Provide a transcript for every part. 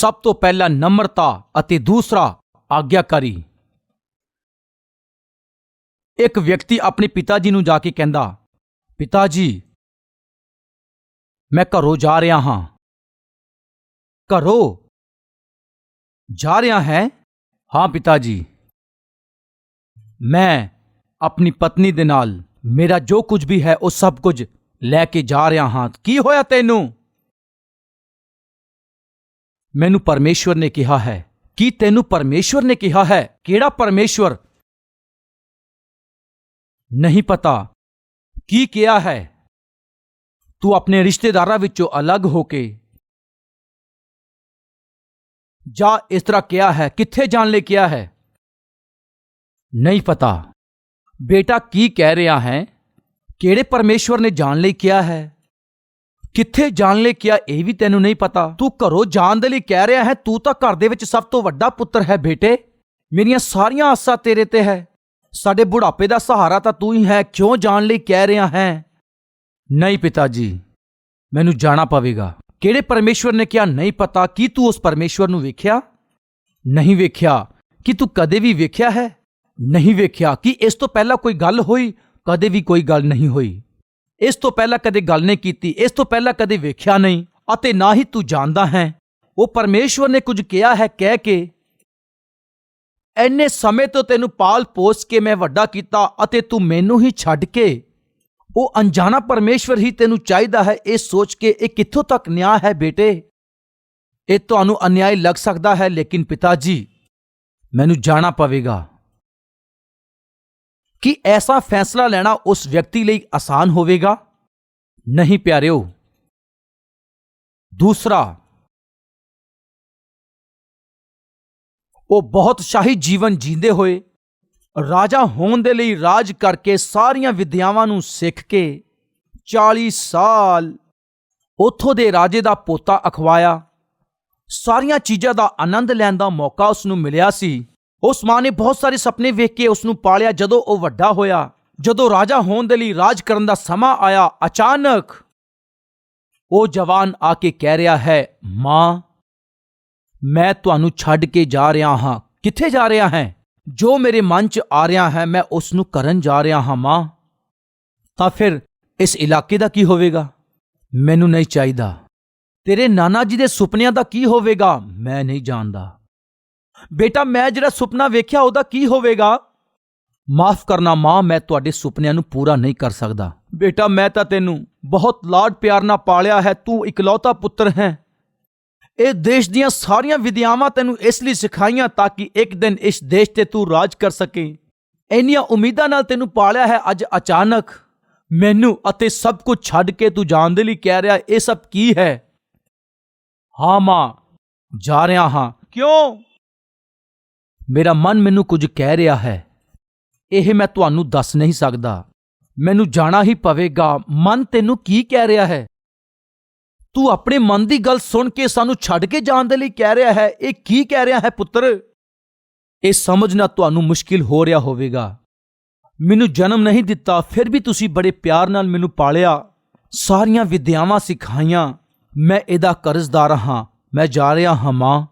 ਸਭ ਤੋਂ ਪਹਿਲਾਂ ਨਮਰਤਾ ਅਤੇ ਦੂਸਰਾ ਆਗਿਆਕਾਰੀ। ਇੱਕ ਵਿਅਕਤੀ ਆਪਣੇ ਪਿਤਾ ਜੀ ਨੂੰ ਜਾ ਕੇ ਕਹਿੰਦਾ, ਪਿਤਾ ਜੀ, ਮੈਂ ਘਰੋਂ ਜਾ ਰਿਹਾ ਹਾਂ। ਘਰੋਂ ਜਾ ਰਿਹਾ ਹੈ? ਹਾਂ ਪਿਤਾ ਜੀ, ਮੈਂ ਆਪਣੀ ਪਤਨੀ ਦੇ ਨਾਲ ਮੇਰਾ ਜੋ ਕੁਝ ਵੀ ਹੈ ਉਹ ਸਭ ਕੁਝ ਲੈ ਕੇ ਜਾ ਰਿਹਾ ਹਾਂ। ਕੀ ਹੋਇਆ ਤੈਨੂੰ? ਮੈਨੂੰ ਪਰਮੇਸ਼ਵਰ ਨੇ ਕਿਹਾ ਹੈ। ਕੀ ਤੈਨੂੰ ਪਰਮੇਸ਼ਵਰ ਨੇ ਕਿਹਾ ਹੈ? ਕਿਹੜਾ ਪਰਮੇਸ਼ਵਰ? ਨਹੀਂ ਪਤਾ। ਕੀ ਕਿਹਾ ਹੈ? ਤੂੰ ਆਪਣੇ ਰਿਸ਼ਤੇਦਾਰਾਂ ਵਿੱਚੋਂ ਅਲੱਗ ਹੋ ਕੇ ਜਾ, ਇਸ ਤਰ੍ਹਾਂ ਕਿਹਾ ਹੈ। ਕਿੱਥੇ ਜਾਣ ਲਈ ਕਿਹਾ ਹੈ? ਨਹੀਂ ਪਤਾ। ਬੇਟਾ ਕੀ ਕਹਿ ਰਿਹਾ ਹੈ? ਕਿਹੜੇ ਪਰਮੇਸ਼ਵਰ ਨੇ ਜਾਣ ਲਈ ਕਿਹਾ ਹੈ? ਕਿੱਥੇ ਜਾਣ ਲਈ ਕਿਹਾ ਇਹ ਵੀ ਤੈਨੂੰ ਨਹੀਂ ਪਤਾ। ਤੂੰ ਘਰੋਂ ਜਾਣ ਦੇ ਲਈ ਕਹਿ ਰਿਹਾ ਹੈ। ਤੂੰ ਤਾਂ ਘਰ ਦੇ ਵਿੱਚ ਸਭ ਤੋਂ ਵੱਡਾ ਪੁੱਤਰ ਹੈ ਬੇਟੇ। ਮੇਰੀਆਂ ਸਾਰੀਆਂ ਆਸਾਂ ਤੇਰੇ ਤੇ ਹੈ। ਸਾਡੇ ਬੁਢਾਪੇ ਦਾ ਸਹਾਰਾ ਤਾਂ ਤੂੰ ਹੀ ਹੈ। ਕਿਉਂ ਜਾਣ ਲਈ ਕਹਿ ਰਿਹਾ ਹੈ? ਨਹੀਂ ਪਿਤਾ ਜੀ, ਮੈਨੂੰ ਜਾਣਾ ਪਵੇਗਾ। ਕਿਹੜੇ ਪਰਮੇਸ਼ਵਰ ਨੇ ਕਿਹਾ? ਨਹੀਂ ਪਤਾ। ਕੀ ਤੂੰ ਉਸ ਪਰਮੇਸ਼ਵਰ ਨੂੰ ਵੇਖਿਆ? ਨਹੀਂ ਵੇਖਿਆ। ਕੀ ਤੂੰ ਕਦੇ ਵੀ ਵੇਖਿਆ ਹੈ? ਨਹੀਂ ਵੇਖਿਆ। ਕੀ ਇਸ ਤੋਂ ਪਹਿਲਾਂ ਕੋਈ ਗੱਲ ਹੋਈ? ਕਦੇ ਵੀ ਕੋਈ ਗੱਲ ਨਹੀਂ ਹੋਈ। ਇਸ ਤੋਂ ਪਹਿਲਾਂ ਕਦੇ ਗੱਲ ਨਹੀਂ ਕੀਤੀ। ਇਸ ਤੋਂ ਪਹਿਲਾਂ ਕਦੇ ਵੇਖਿਆ ਨਹੀਂ, ਅਤੇ ਨਾ ਹੀ ਤੂੰ ਜਾਣਦਾ ਹੈ। ਉਹ ਪਰਮੇਸ਼ਵਰ ਨੇ ਕੁਝ ਕਿਹਾ ਹੈ ਕਹਿ ਕੇ ਐਨੇ ਸਮੇਂ ਤੋਂ ਤੈਨੂੰ ਪਾਲ ਪੋਸ ਕੇ ਮੈਂ ਵੱਡਾ ਕੀਤਾ ਅਤੇ ਤੂੰ ਮੈਨੂੰ ਹੀ ਛੱਡ ਕੇ, ਉਹ ਅਣਜਾਣਾ ਪਰਮੇਸ਼ਵਰ ਹੀ ਤੈਨੂੰ ਚਾਹੀਦਾ ਹੈ। ਇਹ ਸੋਚ ਕੇ ਇਹ ਕਿੱਥੋਂ ਤੱਕ ਨਿਆਂ ਹੈ ਬੇਟੇ? ਇਹ ਤੁਹਾਨੂੰ ਅਨਿਆਇ ਲੱਗ ਸਕਦਾ ਹੈ, ਲੇਕਿਨ ਪਿਤਾ ਜੀ, ਮੈਨੂੰ ਜਾਣਾ ਪਵੇਗਾ। ਕੀ ਐਸਾ ਫੈਸਲਾ ਲੈਣਾ ਉਸ ਵਿਅਕਤੀ ਲਈ ਆਸਾਨ ਹੋਵੇਗਾ? ਨਹੀਂ ਪਿਆਰਿਓ। ਦੂਸਰਾ, ਉਹ ਬਹੁਤ ਸ਼ਾਹੀ ਜੀਵਨ ਜੀਂਦੇ ਹੋਏ ਰਾਜਾ ਹੋਣ ਦੇ ਲਈ ਰਾਜ ਕਰਕੇ ਸਾਰੀਆਂ ਵਿਦਿਆਵਾਂ ਨੂੰ ਸਿੱਖ ਕੇ 40 ਸਾਲ ਉੱਥੋਂ ਦੇ ਰਾਜੇ ਦਾ ਪੋਤਾ ਅਖਵਾਇਆ। ਸਾਰੀਆਂ ਚੀਜ਼ਾਂ ਦਾ ਆਨੰਦ ਲੈਣ ਦਾ ਮੌਕਾ ਉਸ ਨੂੰ ਮਿਲਿਆ ਸੀ। ਉਸ ਮਾਂ ਨੇ ਬਹੁਤ ਸਾਰੇ ਸੁਪਨੇ ਵੇਖ ਕੇ ਉਸ ਨੂੰ ਪਾਲਿਆ। ਜਦੋਂ ਉਹ ਵੱਡਾ ਹੋਇਆ, ਜਦੋਂ ਰਾਜਾ ਹੋਣ ਦੇ ਲਈ ਰਾਜ ਕਰਨ ਦਾ ਸਮਾਂ ਆਇਆ, ਅਚਾਨਕ ਉਹ ਜਵਾਨ ਆ ਕੇ ਕਹਿ ਰਿਹਾ ਹੈ, ਮਾਂ, ਮੈਂ ਤੁਹਾਨੂੰ ਛੱਡ ਕੇ ਜਾ ਰਿਹਾ ਹਾਂ। ਕਿੱਥੇ ਜਾ ਰਿਹਾ ਹੈ? ਜੋ ਮੇਰੇ ਮਨ 'ਚ ਆ ਰਿਹਾ ਹੈ ਮੈਂ ਉਸ ਨੂੰ ਕਰਨ ਜਾ ਰਿਹਾ ਹਾਂ ਮਾਂ। ਤਾਂ ਫਿਰ ਇਸ ਇਲਾਕੇ ਦਾ ਕੀ ਹੋਵੇਗਾ? ਮੈਨੂੰ ਨਹੀਂ ਚਾਹੀਦਾ। ਤੇਰੇ ਨਾਨਾ ਜੀ ਦੇ ਸੁਪਨਿਆਂ ਦਾ ਕੀ ਹੋਵੇਗਾ? ਮੈਂ ਨਹੀਂ ਜਾਣਦਾ। ਬੇਟਾ, ਮੈਂ ਜਿਹੜਾ ਸੁਪਨਾ ਵੇਖਿਆ ਉਹਦਾ ਕੀ ਹੋਵੇਗਾ? ਮਾਫ ਕਰਨਾ ਮਾਂ, ਮੈਂ ਤੁਹਾਡੇ ਸੁਪਨਿਆਂ ਨੂੰ ਪੂਰਾ ਨਹੀਂ ਕਰ ਸਕਦਾ। ਬੇਟਾ, ਮੈਂ ਤਾਂ ਤੈਨੂੰ ਬਹੁਤ ਲਾਡ ਪਿਆਰ ਨਾਲ ਪਾਲਿਆ ਹੈ। ਤੂੰ ਇਕਲੌਤਾ ਪੁੱਤਰ ਹੈ। ਇਹ ਦੇਸ਼ ਦੀਆਂ ਸਾਰੀਆਂ ਵਿਦਿਆਵਾਂ ਤੈਨੂੰ ਇਸ ਲਈ ਸਿਖਾਈਆਂ ਤਾਂ ਕਿ ਇੱਕ ਦਿਨ ਇਸ ਦੇਸ਼ ਤੇ ਤੂੰ ਰਾਜ ਕਰ ਸਕੇ। ਇੰਨੀਆਂ ਉਮੀਦਾਂ ਨਾਲ ਤੈਨੂੰ ਪਾਲਿਆ ਹੈ। ਅੱਜ ਅਚਾਨਕ ਮੈਨੂੰ ਅਤੇ ਸਭ ਕੁਝ ਛੱਡ ਕੇ ਤੂੰ ਜਾਣ ਦੇ ਲਈ ਕਹਿ ਰਿਹਾ। ਇਹ ਸਭ ਕੀ ਹੈ? ਹਾਂ ਮਾਂ, ਜਾ ਰਿਹਾ ਹਾਂ। ਕਿਉਂ? ਮੇਰਾ ਮਨ ਮੈਨੂੰ ਕੁਝ ਕਹਿ ਰਿਹਾ ਹੈ। ਇਹ ਮੈਂ ਤੁਹਾਨੂੰ ਦੱਸ ਨਹੀਂ ਸਕਦਾ। ਮੈਨੂੰ ਜਾਣਾ ਹੀ ਪਵੇਗਾ। ਮਨ ਤੈਨੂੰ ਕੀ ਕਹਿ ਰਿਹਾ ਹੈ? ਤੂੰ ਆਪਣੇ ਮਨ ਦੀ ਗੱਲ ਸੁਣ ਕੇ ਸਾਨੂੰ ਛੱਡ ਕੇ ਜਾਣ ਦੇ ਲਈ ਕਹਿ ਰਿਹਾ ਹੈ। ਇਹ ਕੀ ਕਹਿ ਰਿਹਾ ਹੈ ਪੁੱਤਰ? ਇਹ ਸਮਝਣਾ ਤੁਹਾਨੂੰ ਮੁਸ਼ਕਿਲ ਹੋ ਰਿਹਾ ਹੋਵੇਗਾ। ਮੈਨੂੰ ਜਨਮ ਨਹੀਂ ਦਿੱਤਾ, ਫਿਰ ਵੀ ਤੁਸੀਂ ਬੜੇ ਪਿਆਰ ਨਾਲ ਮੈਨੂੰ ਪਾਲਿਆ, ਸਾਰੀਆਂ ਵਿਦਿਆਵਾਂ ਸਿਖਾਈਆਂ। ਮੈਂ ਇਹਦਾ ਕਰਜ਼ਦਾਰ ਹਾਂ। ਮੈਂ ਜਾ ਰਿਹਾ ਹਾਂ ਮਾਂ।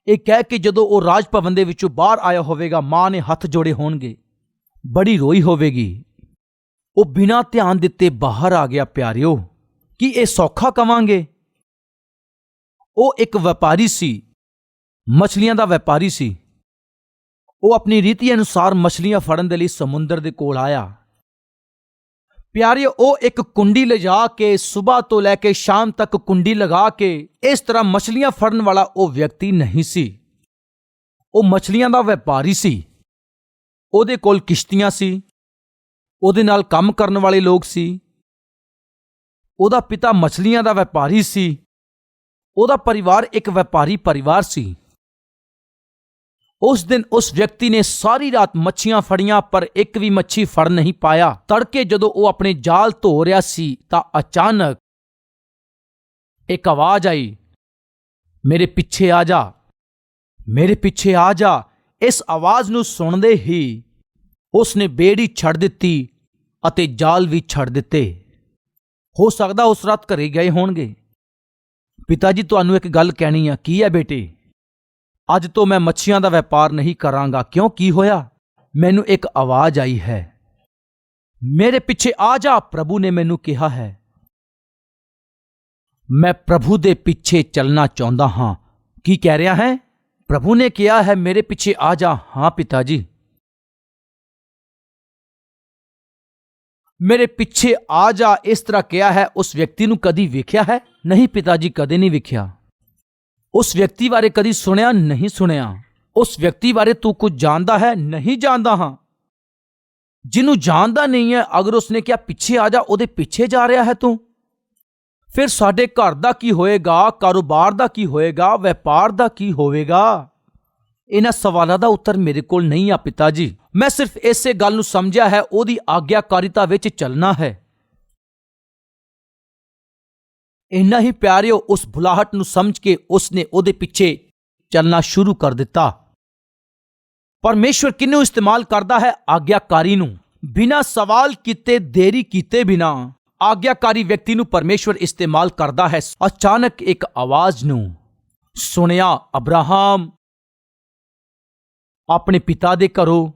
ਇਹ ਕਹਿ ਕੇ ਜਦੋਂ ਉਹ ਰਾਜ ਭਵਨ ਦੇ ਵਿੱਚੋਂ ਬਾਹਰ ਆਇਆ ਹੋਵੇਗਾ, ਮਾਂ ਨੇ ਹੱਥ ਜੋੜੇ ਹੋਣਗੇ, ਬੜੀ ਰੋਈ ਹੋਵੇਗੀ। ਉਹ ਬਿਨਾਂ ਧਿਆਨ ਦਿੱਤੇ ਬਾਹਰ ਆ ਗਿਆ। ਪਿਆਰਿਓ, ਕੀ ਇਹ ਸੌਖਾ ਕਵਾਂਗੇ? ਉਹ ਇੱਕ ਵਪਾਰੀ ਸੀ, ਮਛਲੀਆਂ ਦਾ ਵਪਾਰੀ ਸੀ। ਉਹ ਆਪਣੀ ਰੀਤੀ ਅਨੁਸਾਰ ਮਛਲੀਆਂ ਫੜਨ ਦੇ ਲਈ ਸਮੁੰਦਰ ਦੇ ਕੋਲ ਆਇਆ। ਪਿਆਰਿਓ, ਉਹ ਇੱਕ ਕੁੰਡੀ ਲਿਜਾ ਕੇ ਸਵੇਰ ਤੋਂ ਲੈ ਕੇ ਸ਼ਾਮ ਤੱਕ ਕੁੰਡੀ ਲਗਾ ਕੇ ਇਸ ਤਰ੍ਹਾਂ ਮਛਲੀਆਂ ਫੜਨ ਵਾਲਾ ਉਹ ਵਿਅਕਤੀ ਨਹੀਂ ਸੀ। ਉਹ ਮਛਲੀਆਂ ਦਾ ਵਪਾਰੀ ਸੀ। ਉਹਦੇ ਕੋਲ ਕਿਸ਼ਤੀਆਂ ਸੀ। ਉਹਦੇ ਨਾਲ ਕੰਮ ਕਰਨ ਵਾਲੇ ਲੋਕ ਸੀ। ਉਹਦਾ ਪਿਤਾ ਮਛਲੀਆਂ ਦਾ ਵਪਾਰੀ ਸੀ। ਉਹਦਾ ਪਰਿਵਾਰ ਇੱਕ ਵਪਾਰੀ ਪਰਿਵਾਰ ਸੀ। ਉਸ ਦਿਨ ਉਸ ਵਿਅਕਤੀ ਨੇ ਸਾਰੀ ਰਾਤ ਮੱਛੀਆਂ ਫੜੀਆਂ, ਪਰ ਇੱਕ ਵੀ ਮੱਛੀ ਫੜ ਨਹੀਂ ਪਾਇਆ। ਤੜਕੇ ਜਦੋਂ ਉਹ ਆਪਣੇ ਜਾਲ ਧੋ ਰਿਹਾ ਸੀ ਤਾਂ ਅਚਾਨਕ ਇੱਕ ਆਵਾਜ਼ ਆਈ, ਮੇਰੇ ਪਿੱਛੇ ਆ ਜਾ, ਮੇਰੇ ਪਿੱਛੇ ਆ ਜਾ। ਇਸ ਆਵਾਜ਼ ਨੂੰ ਸੁਣਦੇ ਹੀ ਉਸ ਨੇ ਬੇੜੀ ਛੱਡ ਦਿੱਤੀ ਅਤੇ ਜਾਲ ਵੀ ਛੱਡ ਦਿੱਤੇ। ਹੋ ਸਕਦਾ ਉਸ ਰਾਤ ਘਰੇ ਗਏ ਹੋਣਗੇ। ਪਿਤਾ ਜੀ, ਤੁਹਾਨੂੰ ਇੱਕ ਗੱਲ ਕਹਿਣੀ ਆ। ਕੀ ਹੈ ਬੇਟੇ? ਅੱਜ ਤੋਂ ਮੈਂ ਮੱਛੀਆਂ ਦਾ ਵਪਾਰ ਨਹੀਂ ਕਰਾਂਗਾ। ਕਿਉਂ, ਕੀ ਹੋਇਆ? ਮੈਨੂੰ ਇੱਕ ਆਵਾਜ਼ ਆਈ ਹੈ, ਮੇਰੇ ਪਿੱਛੇ ਆ ਜਾ। ਪ੍ਰਭੂ ਨੇ ਮੈਨੂੰ ਕਿਹਾ ਹੈ। ਮੈਂ ਪ੍ਰਭੂ ਦੇ ਪਿੱਛੇ ਚੱਲਣਾ ਚਾਹੁੰਦਾ ਹਾਂ। ਕੀ ਕਹਿ ਰਿਹਾ ਹੈ? ਪ੍ਰਭੂ ਨੇ ਕਿਹਾ ਹੈ ਮੇਰੇ ਪਿੱਛੇ ਆ ਜਾ। ਹਾਂ ਪਿਤਾ ਜੀ, ਮੇਰੇ ਪਿੱਛੇ ਆ ਜਾ। ਇਸ ਤਰ੍ਹਾਂ ਕਿਹਾ ਹੈ। ਉਸ ਵਿਅਕਤੀ ਨੂੰ ਕਦੀ ਵੇਖਿਆ ਹੈ? ਨਹੀਂ ਪਿਤਾ ਜੀ, ਕਦੇ ਨਹੀਂ ਵੇਖਿਆ। ਉਸ ਵਿਅਕਤੀ ਬਾਰੇ ਕਦੀ ਸੁਣਿਆ? ਨਹੀਂ ਸੁਣਿਆ। ਉਸ ਵਿਅਕਤੀ ਬਾਰੇ ਤੂੰ ਕੁਝ ਜਾਣਦਾ ਹੈ? ਨਹੀਂ ਜਾਣਦਾ ਹਾਂ। ਜਿਹਨੂੰ ਜਾਣਦਾ ਨਹੀਂ ਹੈ, ਅਗਰ ਉਸਨੇ ਕਿਹਾ ਪਿੱਛੇ ਆ ਜਾ, ਉਹਦੇ ਪਿੱਛੇ ਜਾ ਰਿਹਾ ਹੈ ਤੂੰ। ਫਿਰ ਸਾਡੇ ਘਰ ਦਾ ਕੀ ਹੋਏਗਾ? ਕਾਰੋਬਾਰ ਦਾ ਕੀ ਹੋਏਗਾ? ਵਪਾਰ ਦਾ ਕੀ ਹੋਵੇਗਾ? ਇਹਨਾਂ ਸਵਾਲਾਂ ਦਾ ਉੱਤਰ ਮੇਰੇ ਕੋਲ ਨਹੀਂ ਆ ਪਿਤਾ ਜੀ। ਮੈਂ ਸਿਰਫ ਇਸੇ ਗੱਲ ਨੂੰ ਸਮਝਿਆ ਹੈ, ਉਹਦੀ ਆਗਿਆਕਾਰਿਤਾ ਵਿੱਚ ਚੱਲਣਾ ਹੈ। ਇੰਨਾ ਹੀ ਪਿਆਰਿਓ, ਉਸ ਬੁਲਾਹਟ ਨੂੰ ਸਮਝ ਕੇ ਉਸਨੇ ਉਹਦੇ ਪਿੱਛੇ ਚੱਲਣਾ ਸ਼ੁਰੂ ਕਰ ਦਿੱਤਾ। ਪਰਮੇਸ਼ਵਰ ਕਿਹਨੂੰ ਇਸਤੇਮਾਲ ਕਰਦਾ ਹੈ? ਆਗਿਆਕਾਰੀ ਨੂੰ। ਬਿਨਾਂ ਸਵਾਲ ਕੀਤੇ, ਦੇਰੀ ਕੀਤੇ ਬਿਨਾਂ ਆਗਿਆਕਾਰੀ ਵਿਅਕਤੀ ਨੂੰ ਪਰਮੇਸ਼ਵਰ ਇਸਤੇਮਾਲ ਕਰਦਾ ਹੈ। ਅਚਾਨਕ ਇੱਕ ਆਵਾਜ਼ ਨੂੰ ਸੁਣਿਆ। ਅਬਰਾਹਮ ਆਪਣੇ ਪਿਤਾ ਦੇ ਘਰੋਂ,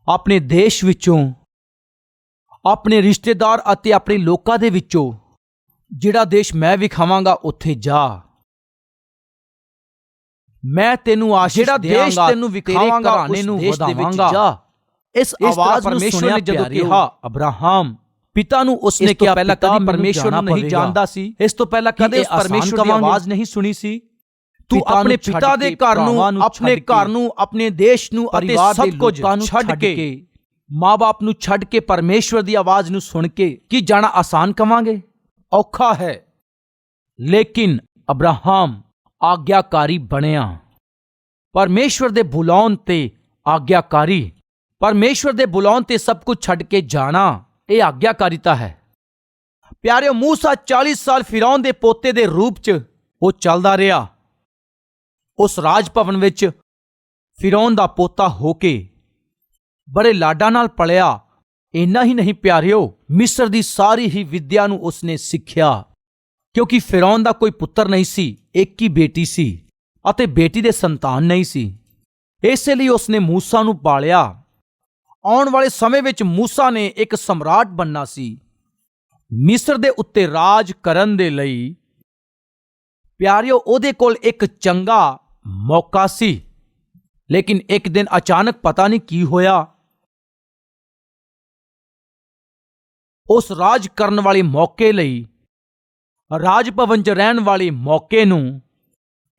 ਆਪਣੇ ਦੇਸ਼ ਵਿੱਚੋਂ, ਆਪਣੇ ਰਿਸ਼ਤੇਦਾਰ ਅਤੇ ਆਪਣੇ ਲੋਕਾਂ ਦੇ ਵਿੱਚੋਂ, ਜਿਹੜਾ ਦੇਸ਼ ਮੈਂ ਵਿਖਾਵਾਂਗਾ ਉੱਥੇ ਜਾ। ਮੈਂ ਤੈਨੂੰ ਆਸ਼ੀਸ਼ ਦੇਵਾਂਗਾ, ਦੇਸ਼ ਤੈਨੂੰ ਵਿਖਾਵਾਂਗਾ, ਘਰਾਣੇ ਨੂੰ ਵਧਾਵਾਂਗਾ। ਇਸ ਆਵਾਜ਼ ਨੂੰ ਪਰਮੇਸ਼ਵਰ ਨੇ ਜਦੋਂ ਕਿਹਾ ਅਬਰਾਹਮ, ਪਿਤਾ ਨੂੰ ਉਸਨੇ ਕਿਹਾ, ਪਹਿਲਾਂ ਕਦੀ ਪਰਮੇਸ਼ਵਰ ਨੂੰ ਨਹੀਂ ਜਾਣਦਾ ਸੀ। ਇਸ ਤੋਂ ਪਹਿਲਾਂ ਕਦੇ ਉਸ ਪਰਮੇਸ਼ਵਰ ਦੀ ਆਵਾਜ਼ ਨਹੀਂ ਸੁਣੀ ਸੀ। ਤੂੰ ਆਪਣੇ ਪਿਤਾ ਦੇ ਘਰ ਨੂੰ, ਆਪਣੇ ਘਰ ਨੂੰ, ਆਪਣੇ ਦੇਸ਼ ਨੂੰ ਅਤੇ ਸਭ ਕੁਝ ਛੱਡ ਕੇ, ਮਾਂ-ਬਾਪ ਨੂੰ ਛੱਡ ਕੇ ਪਰਮੇਸ਼ਵਰ ਦੀ ਆਵਾਜ਼ ਨੂੰ ਸੁਣ ਕੇ ਕੀ ਜਾਣਾ ਆਸਾਨ ਕਵਾਂਗੇ? ਔਖਾ ਹੈ। ਲੇਕਿਨ ਅਬਰਾਹਮ ਆਗਿਆਕਾਰੀ ਬਣਿਆ। ਪਰਮੇਸ਼ਵਰ ਦੇ ਬੁਲਾਉਣ ਤੇ ਆਗਿਆਕਾਰੀ, ਪਰਮੇਸ਼ਵਰ ਦੇ ਬੁਲਾਉਣ ਤੇ ਸਭ ਕੁਝ ਛੱਡ ਕੇ ਜਾਣਾ, ਇਹ ਆਗਿਆਕਾਰਿਤਾ ਹੈ। ਪਿਆਰਿਓ, ਮੂਸਾ 40 ਸਾਲ ਫਿਰੌਨ ਦੇ ਪੋਤੇ ਦੇ ਰੂਪ 'ਚ ਉਹ ਚੱਲਦਾ ਰਿਹਾ। ਉਸ ਰਾਜ ਭਵਨ ਵਿੱਚ ਫਿਰੌਨ ਦਾ ਪੋਤਾ ਹੋ ਕੇ ਬੜੇ ਲਾਡਾਂ ਨਾਲ ਪਲਿਆ। ਇੰਨਾ ਹੀ ਨਹੀਂ ਪਿਆਰਿਓ, ਮਿਸਰ ਦੀ ਸਾਰੀ ਹੀ ਵਿੱਦਿਆ ਨੂੰ ਉਸਨੇ ਸਿੱਖਿਆ, ਕਿਉਂਕਿ ਫਿਰੌਨ ਦਾ ਕੋਈ ਪੁੱਤਰ ਨਹੀਂ ਸੀ, ਇੱਕ ਹੀ ਬੇਟੀ ਸੀ ਅਤੇ ਬੇਟੀ ਦੇ ਸੰਤਾਨ ਨਹੀਂ ਸੀ। ਇਸੇ ਲਈ ਉਸਨੇ ਮੂਸਾ ਨੂੰ ਪਾਲਿਆ। ਆਉਣ ਵਾਲੇ ਸਮੇਂ ਵਿੱਚ ਮੂਸਾ ਨੇ ਇੱਕ ਸਮਰਾਟ ਬਣਨਾ ਸੀ, ਮਿਸਰ ਦੇ ਉੱਤੇ ਰਾਜ ਕਰਨ ਦੇ ਲਈ। ਪਿਆਰਿਓ, ਉਹਦੇ ਕੋਲ ਇੱਕ ਚੰਗਾ ਮੌਕਾ ਸੀ, ਲੇਕਿਨ ਇੱਕ ਦਿਨ ਅਚਾਨਕ ਪਤਾ ਨਹੀਂ ਕੀ ਹੋਇਆ, ਉਸ ਰਾਜ ਕਰਨ ਵਾਲੇ ਮੌਕੇ ਲਈ, ਰਾਜ ਭਵਨ 'ਚ ਰਹਿਣ ਵਾਲੇ ਮੌਕੇ ਨੂੰ,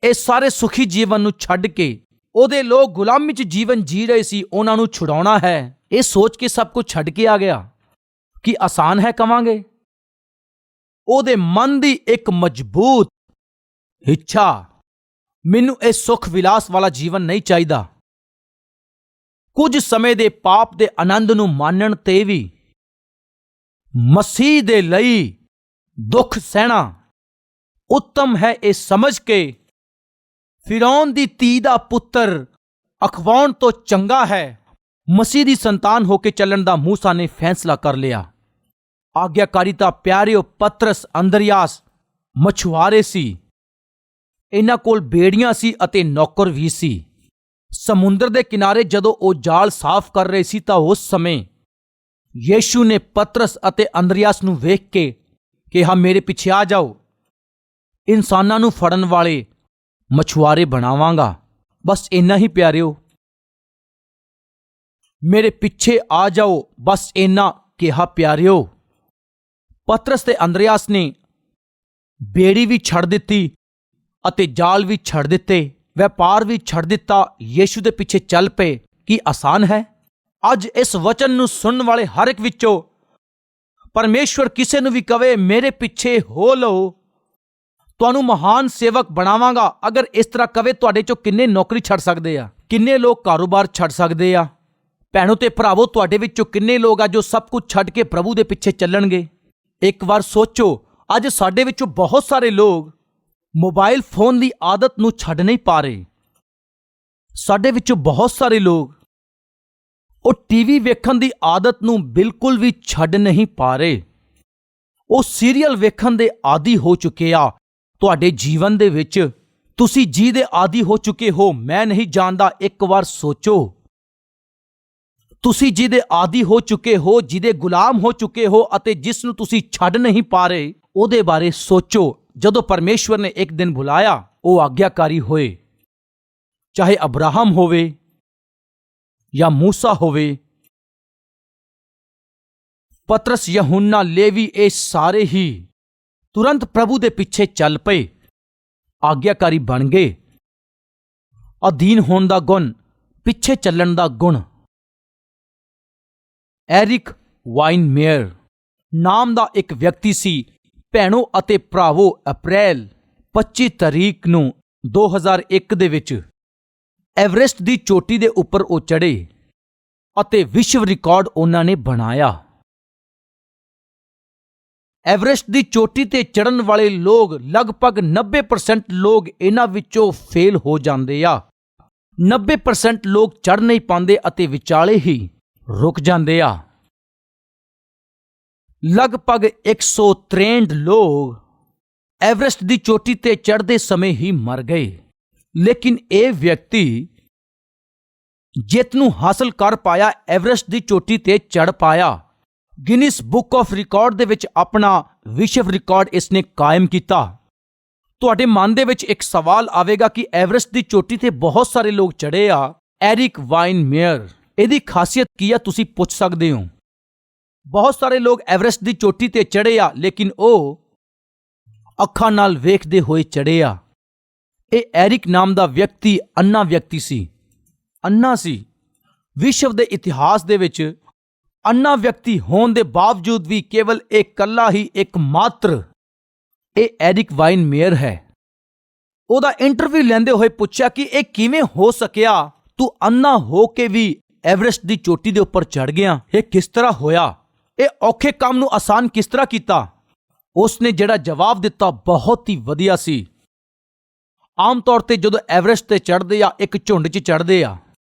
ਇਹ ਸਾਰੇ ਸੁਖੀ ਜੀਵਨ ਨੂੰ ਛੱਡ ਕੇ ਉਹਦੇ ਲੋਕ ਗੁਲਾਮੀ 'ਚ ਜੀਵਨ ਜੀ ਰਹੇ ਸੀ, ਉਹਨਾਂ ਨੂੰ ਛੁਡਾਉਣਾ ਹੈ। ਇਹ ਸੋਚ ਕੇ ਸਭ ਕੁਝ ਛੱਡ ਕੇ ਆ ਗਿਆ। ਕੀ ਆਸਾਨ ਹੈ ਕਵਾਂਗੇ? ਉਹਦੇ ਮਨ ਦੀ ਇੱਕ ਮਜ਼ਬੂਤ ਇੱਛਾ, ਮੈਨੂੰ ਇਹ ਸੁਖ ਵਿਲਾਸ ਵਾਲਾ ਜੀਵਨ ਨਹੀਂ ਚਾਹੀਦਾ। ਕੁਝ ਸਮੇਂ ਦੇ ਪਾਪ ਦੇ ਆਨੰਦ ਨੂੰ ਮਾਣਨ ਤੇ ਵੀ ਮਸੀਹ ਦੇ ਲਈ ਦੁੱਖ ਸਹਿਣਾ ਉੱਤਮ ਹੈ, ਇਹ ਸਮਝ ਕੇ ਫਿਰੌਨ ਦੀ ਧੀ ਦਾ ਪੁੱਤਰ ਅਖਵਾਉਣ ਤੋਂ ਚੰਗਾ ਹੈ ਮਸੀਹ ਦੀ ਸੰਤਾਨ ਹੋ ਕੇ ਚੱਲਣ ਦਾ ਮੂਸਾ ਨੇ ਫੈਸਲਾ ਕਰ ਲਿਆ। ਆਗਿਆਕਾਰਿਤਾ ਪਿਆਰਿਓ, ਪਤਰਸ, ਅੰਦਰਿਆਸ ਮਛੁਆਰੇ ਸੀ। ਇਹਨਾਂ ਕੋਲ ਬੇੜੀਆਂ ਸੀ ਅਤੇ ਨੌਕਰ ਵੀ ਸੀ। ਸਮੁੰਦਰ ਦੇ ਕਿਨਾਰੇ ਜਦੋਂ ਉਹ ਜਾਲ ਸਾਫ਼ ਕਰ ਰਹੇ ਸੀ ਤਾਂ ਉਸ ਸਮੇਂ ਯੀਸ਼ੂ ਨੇ ਪਤਰਸ ਅਤੇ ਅੰਦਰਿਆਸ ਨੂੰ ਵੇਖ ਕੇ ਕਿਹਾ, ਮੇਰੇ ਪਿੱਛੇ ਆ ਜਾਓ, ਇਨਸਾਨਾਂ ਨੂੰ ਫੜਨ ਵਾਲੇ ਮਛੁਆਰੇ ਬਣਾਵਾਂਗਾ। ਬਸ ਇੰਨਾ ਹੀ ਪਿਆਰਿਓ, ਮੇਰੇ ਪਿੱਛੇ ਆ ਜਾਓ, ਬਸ ਇੰਨਾ ਕਿਹਾ ਪਿਆਰਿਓ। ਪਤਰਸ ਤੇ ਅੰਦਰਿਆਸ ਨੇ ਬੇੜੀ ਵੀ ਛੱਡ ਦਿੱਤੀ ਅਤੇ ਜਾਲ ਵੀ ਛੱਡ ਦਿੱਤੇ, ਵਪਾਰ ਵੀ ਛੱਡ ਦਿੱਤਾ, ਯੀਸ਼ੂ ਦੇ ਪਿੱਛੇ ਚੱਲ ਪਏ। ਕੀ ਆਸਾਨ ਹੈ? ਅੱਜ ਇਸ ਵਚਨ ਨੂੰ ਸੁਣਨ ਵਾਲੇ ਹਰ ਇੱਕ ਵਿੱਚੋਂ ਪਰਮੇਸ਼ਵਰ ਕਿਸੇ ਨੂੰ ਵੀ ਕਵੇ, ਮੇਰੇ ਪਿੱਛੇ ਹੋ ਲਓ, ਤੁਹਾਨੂੰ ਮਹਾਨ ਸੇਵਕ ਬਣਾਵਾਂਗਾ। ਅਗਰ ਇਸ ਤਰ੍ਹਾਂ ਕਵੇ, ਤੁਹਾਡੇ ਚੋਂ ਕਿੰਨੇ ਨੌਕਰੀ ਛੱਡ ਸਕਦੇ ਆ? ਕਿੰਨੇ ਲੋਕ ਕਾਰੋਬਾਰ ਛੱਡ ਸਕਦੇ ਆ? ਭੈਣੋ ਤੇ ਭਰਾਵੋ, ਤੁਹਾਡੇ ਵਿੱਚੋਂ ਕਿੰਨੇ ਲੋਕ ਆ ਜੋ ਸਭ ਕੁਝ ਛੱਡ ਕੇ ਪ੍ਰਭੂ ਦੇ ਪਿੱਛੇ ਚੱਲਣਗੇ? ਇੱਕ ਵਾਰ ਸੋਚੋ, ਅੱਜ ਸਾਡੇ ਵਿੱਚੋਂ ਬਹੁਤ ਸਾਰੇ ਲੋਕ ਮੋਬਾਈਲ ਫੋਨ ਦੀ ਆਦਤ ਨੂੰ ਛੱਡ ਨਹੀਂ ਪਾ ਰਹੇ। ਸਾਡੇ ਵਿੱਚੋਂ ਬਹੁਤ ਸਾਰੇ ਲੋਕ ਉਹ ਟੀਵੀ ਵੇਖਣ ਦੀ ਆਦਤ ਨੂੰ ਬਿਲਕੁਲ ਵੀ ਛੱਡ ਨਹੀਂ ਪਾ ਰਹੇ। ਉਹ ਸੀਰੀਅਲ ਵੇਖਣ ਦੇ ਆਦੀ ਹੋ ਚੁੱਕੇ ਆ। ਤੁਹਾਡੇ ਜੀਵਨ ਦੇ ਵਿੱਚ ਤੁਸੀਂ ਜਿਹਦੇ ਆਦੀ ਹੋ ਚੁੱਕੇ ਹੋ, ਮੈਂ ਨਹੀਂ ਜਾਣਦਾ, ਇੱਕ ਵਾਰ ਸੋਚੋ। ਤੁਸੀਂ ਜਿਹਦੇ ਆਦੀ ਹੋ ਚੁੱਕੇ ਹੋ, ਜਿਹਦੇ ਗੁਲਾਮ ਹੋ ਚੁੱਕੇ ਹੋ ਅਤੇ ਜਿਸ ਨੂੰ ਤੁਸੀਂ ਛੱਡ ਨਹੀਂ ਪਾ ਰਹੇ, ਉਹਦੇ ਬਾਰੇ ਸੋਚੋ। ਜਦੋਂ ਪਰਮੇਸ਼ਵਰ ਨੇ ਇੱਕ ਦਿਨ ਬੁਲਾਇਆ, ਉਹ ਆਗਿਆਕਾਰੀ ਹੋਏ। ਚਾਹੇ ਅਬਰਾਹਮ ਹੋਵੇ ਜਾਂ ਮੂਸਾ ਹੋਵੇ, ਪਤਰਸ, ਯਹੂਨਾ, ਲੇਵੀ, ਇਹ ਸਾਰੇ ਹੀ ਤੁਰੰਤ ਪ੍ਰਭੂ ਦੇ ਪਿੱਛੇ ਚੱਲ ਪਏ, ਆਗਿਆਕਾਰੀ ਬਣ ਗਏ। ਅਧੀਨ ਹੋਣ ਦਾ ਗੁਣ, ਪਿੱਛੇ ਚੱਲਣ ਦਾ ਗੁਣ। ਐਰਿਕ ਵਾਈਨਮੇਅਰ ਨਾਮ ਦਾ ਇੱਕ ਵਿਅਕਤੀ ਸੀ। ਭੈਣੋ ਅਤੇ ਭਰਾਵੋ, ਅਪ੍ਰੈਲ 25 ਤਾਰੀਖ ਨੂੰ 2001 ਦੇ ਵਿੱਚ ਐਵਰੈਸਟ ਦੀ ਚੋਟੀ ਦੇ ਉੱਪਰ ਉਹ ਚੜ੍ਹੇ ਅਤੇ ਵਿਸ਼ਵ ਰਿਕਾਰਡ ਉਹਨਾਂ ਨੇ ਬਣਾਇਆ। ਐਵਰੈਸਟ ਦੀ ਚੋਟੀ ਤੇ ਚੜ੍ਹਨ ਵਾਲੇ ਲੋਕ, ਲਗਭਗ 90% ਲੋਕ ਇਹਨਾਂ ਵਿੱਚੋਂ ਫੇਲ ਹੋ ਜਾਂਦੇ ਆ। 90% ਲੋਕ ਚੜ੍ਹ ਨਹੀਂ ਪਾਉਂਦੇ ਅਤੇ ਵਿਚਾਲੇ ਹੀ ਰੁਕ ਜਾਂਦੇ ਆ। ਲਗਭਗ 163 ਲੋਕ ਐਵਰੈਸਟ ਦੀ ਚੋਟੀ ਤੇ ਚੜ੍ਹਦੇ ਸਮੇਂ ਹੀ ਮਰ ਗਏ। ਲੇਕਿਨ ਇਹ ਵਿਅਕਤੀ ਜਿੱਤ ਨੂੰ ਹਾਸਲ ਕਰ ਪਾਇਆ, ਐਵਰੈਸਟ ਦੀ ਚੋਟੀ ਤੇ ਚੜ੍ਹ ਪਾਇਆ। ਗਿਨੀਜ਼ ਬੁੱਕ ਆਫ ਰਿਕਾਰਡ ਦੇ ਵਿੱਚ ਆਪਣਾ ਵਿਸ਼ਵ ਰਿਕਾਰਡ ਇਸਨੇ ਕਾਇਮ ਕੀਤਾ। ਤੁਹਾਡੇ ਮਨ ਦੇ ਵਿੱਚ ਇੱਕ ਸਵਾਲ ਆਵੇਗਾ ਕਿ ਐਵਰੈਸਟ ਦੀ ਚੋਟੀ ਤੇ ਬਹੁਤ ਸਾਰੇ ਲੋਕ ਚੜ੍ਹੇ ਆ, ਐਰਿਕ ਵਾਈਨਮੇਅਰ, ਇਹਦੀ ਖਾਸੀਅਤ ਕੀ ਆ? ਤੁਸੀਂ ਪੁੱਛ ਸਕਦੇ ਹੋ। ਬਹੁਤ ਸਾਰੇ ਲੋਕ ਐਵਰੈਸਟ ਦੀ ਚੋਟੀ ਤੇ ਚੜ੍ਹੇ ਆ, ਲੇਕਿਨ ਉਹ ਅੱਖਾਂ ਨਾਲ ਵੇਖਦੇ ਹੋਏ ਚੜ੍ਹੇ ਆ। ਇਹ ਐਰਿਕ ਨਾਮ ਦਾ ਵਿਅਕਤੀ ਅੰਨਾ ਵਿਅਕਤੀ ਸੀ। ਅੰਨਾ ਸੀ। ਵਿਸ਼ਵ ਦੇ ਇਤਿਹਾਸ ਦੇ ਵਿੱਚ ਅੰਨਾ ਵਿਅਕਤੀ ਹੋਣ ਦੇ ਬਾਵਜੂਦ ਵੀ ਕੇਵਲ ਇਕੱਲਾ ਹੀ ਇੱਕ ਮਾਤਰ ਇਹ ਐਰਿਕ ਵਾਈਨਮੇਅਰ ਹੈ। ਉਹਦਾ ਇੰਟਰਵਿਊ ਲੈਂਦੇ ਹੋਏ ਪੁੱਛਿਆ ਕਿ ਇਹ ਕਿਵੇਂ ਹੋ ਸਕਿਆ, ਤੂੰ ਅੰਨਾ ਹੋ ਕੇ ਵੀ ਐਵਰੈਸਟ ਦੀ ਚੋਟੀ ਦੇ ਉੱਪਰ ਚੜ੍ਹ ਗਿਆ, ਇਹ ਕਿਸ ਤਰ੍ਹਾਂ ਹੋਇਆ, ਇਹ ਔਖੇ ਕੰਮ ਨੂੰ ਆਸਾਨ ਕਿਸ ਤਰ੍ਹਾਂ ਕੀਤਾ? ਉਸਨੇ ਜਿਹੜਾ ਜਵਾਬ ਦਿੱਤਾ ਬਹੁਤ ਹੀ ਵਧੀਆ ਸੀ। ਆਮ ਤੌਰ ਤੇ ਜਦੋਂ ਐਵਰੈਸਟ ਤੇ ਚੜ੍ਹਦੇ ਆ, ਇੱਕ ਝੁੰਡ 'ਚ ਚੜ੍ਹਦੇ ਆ,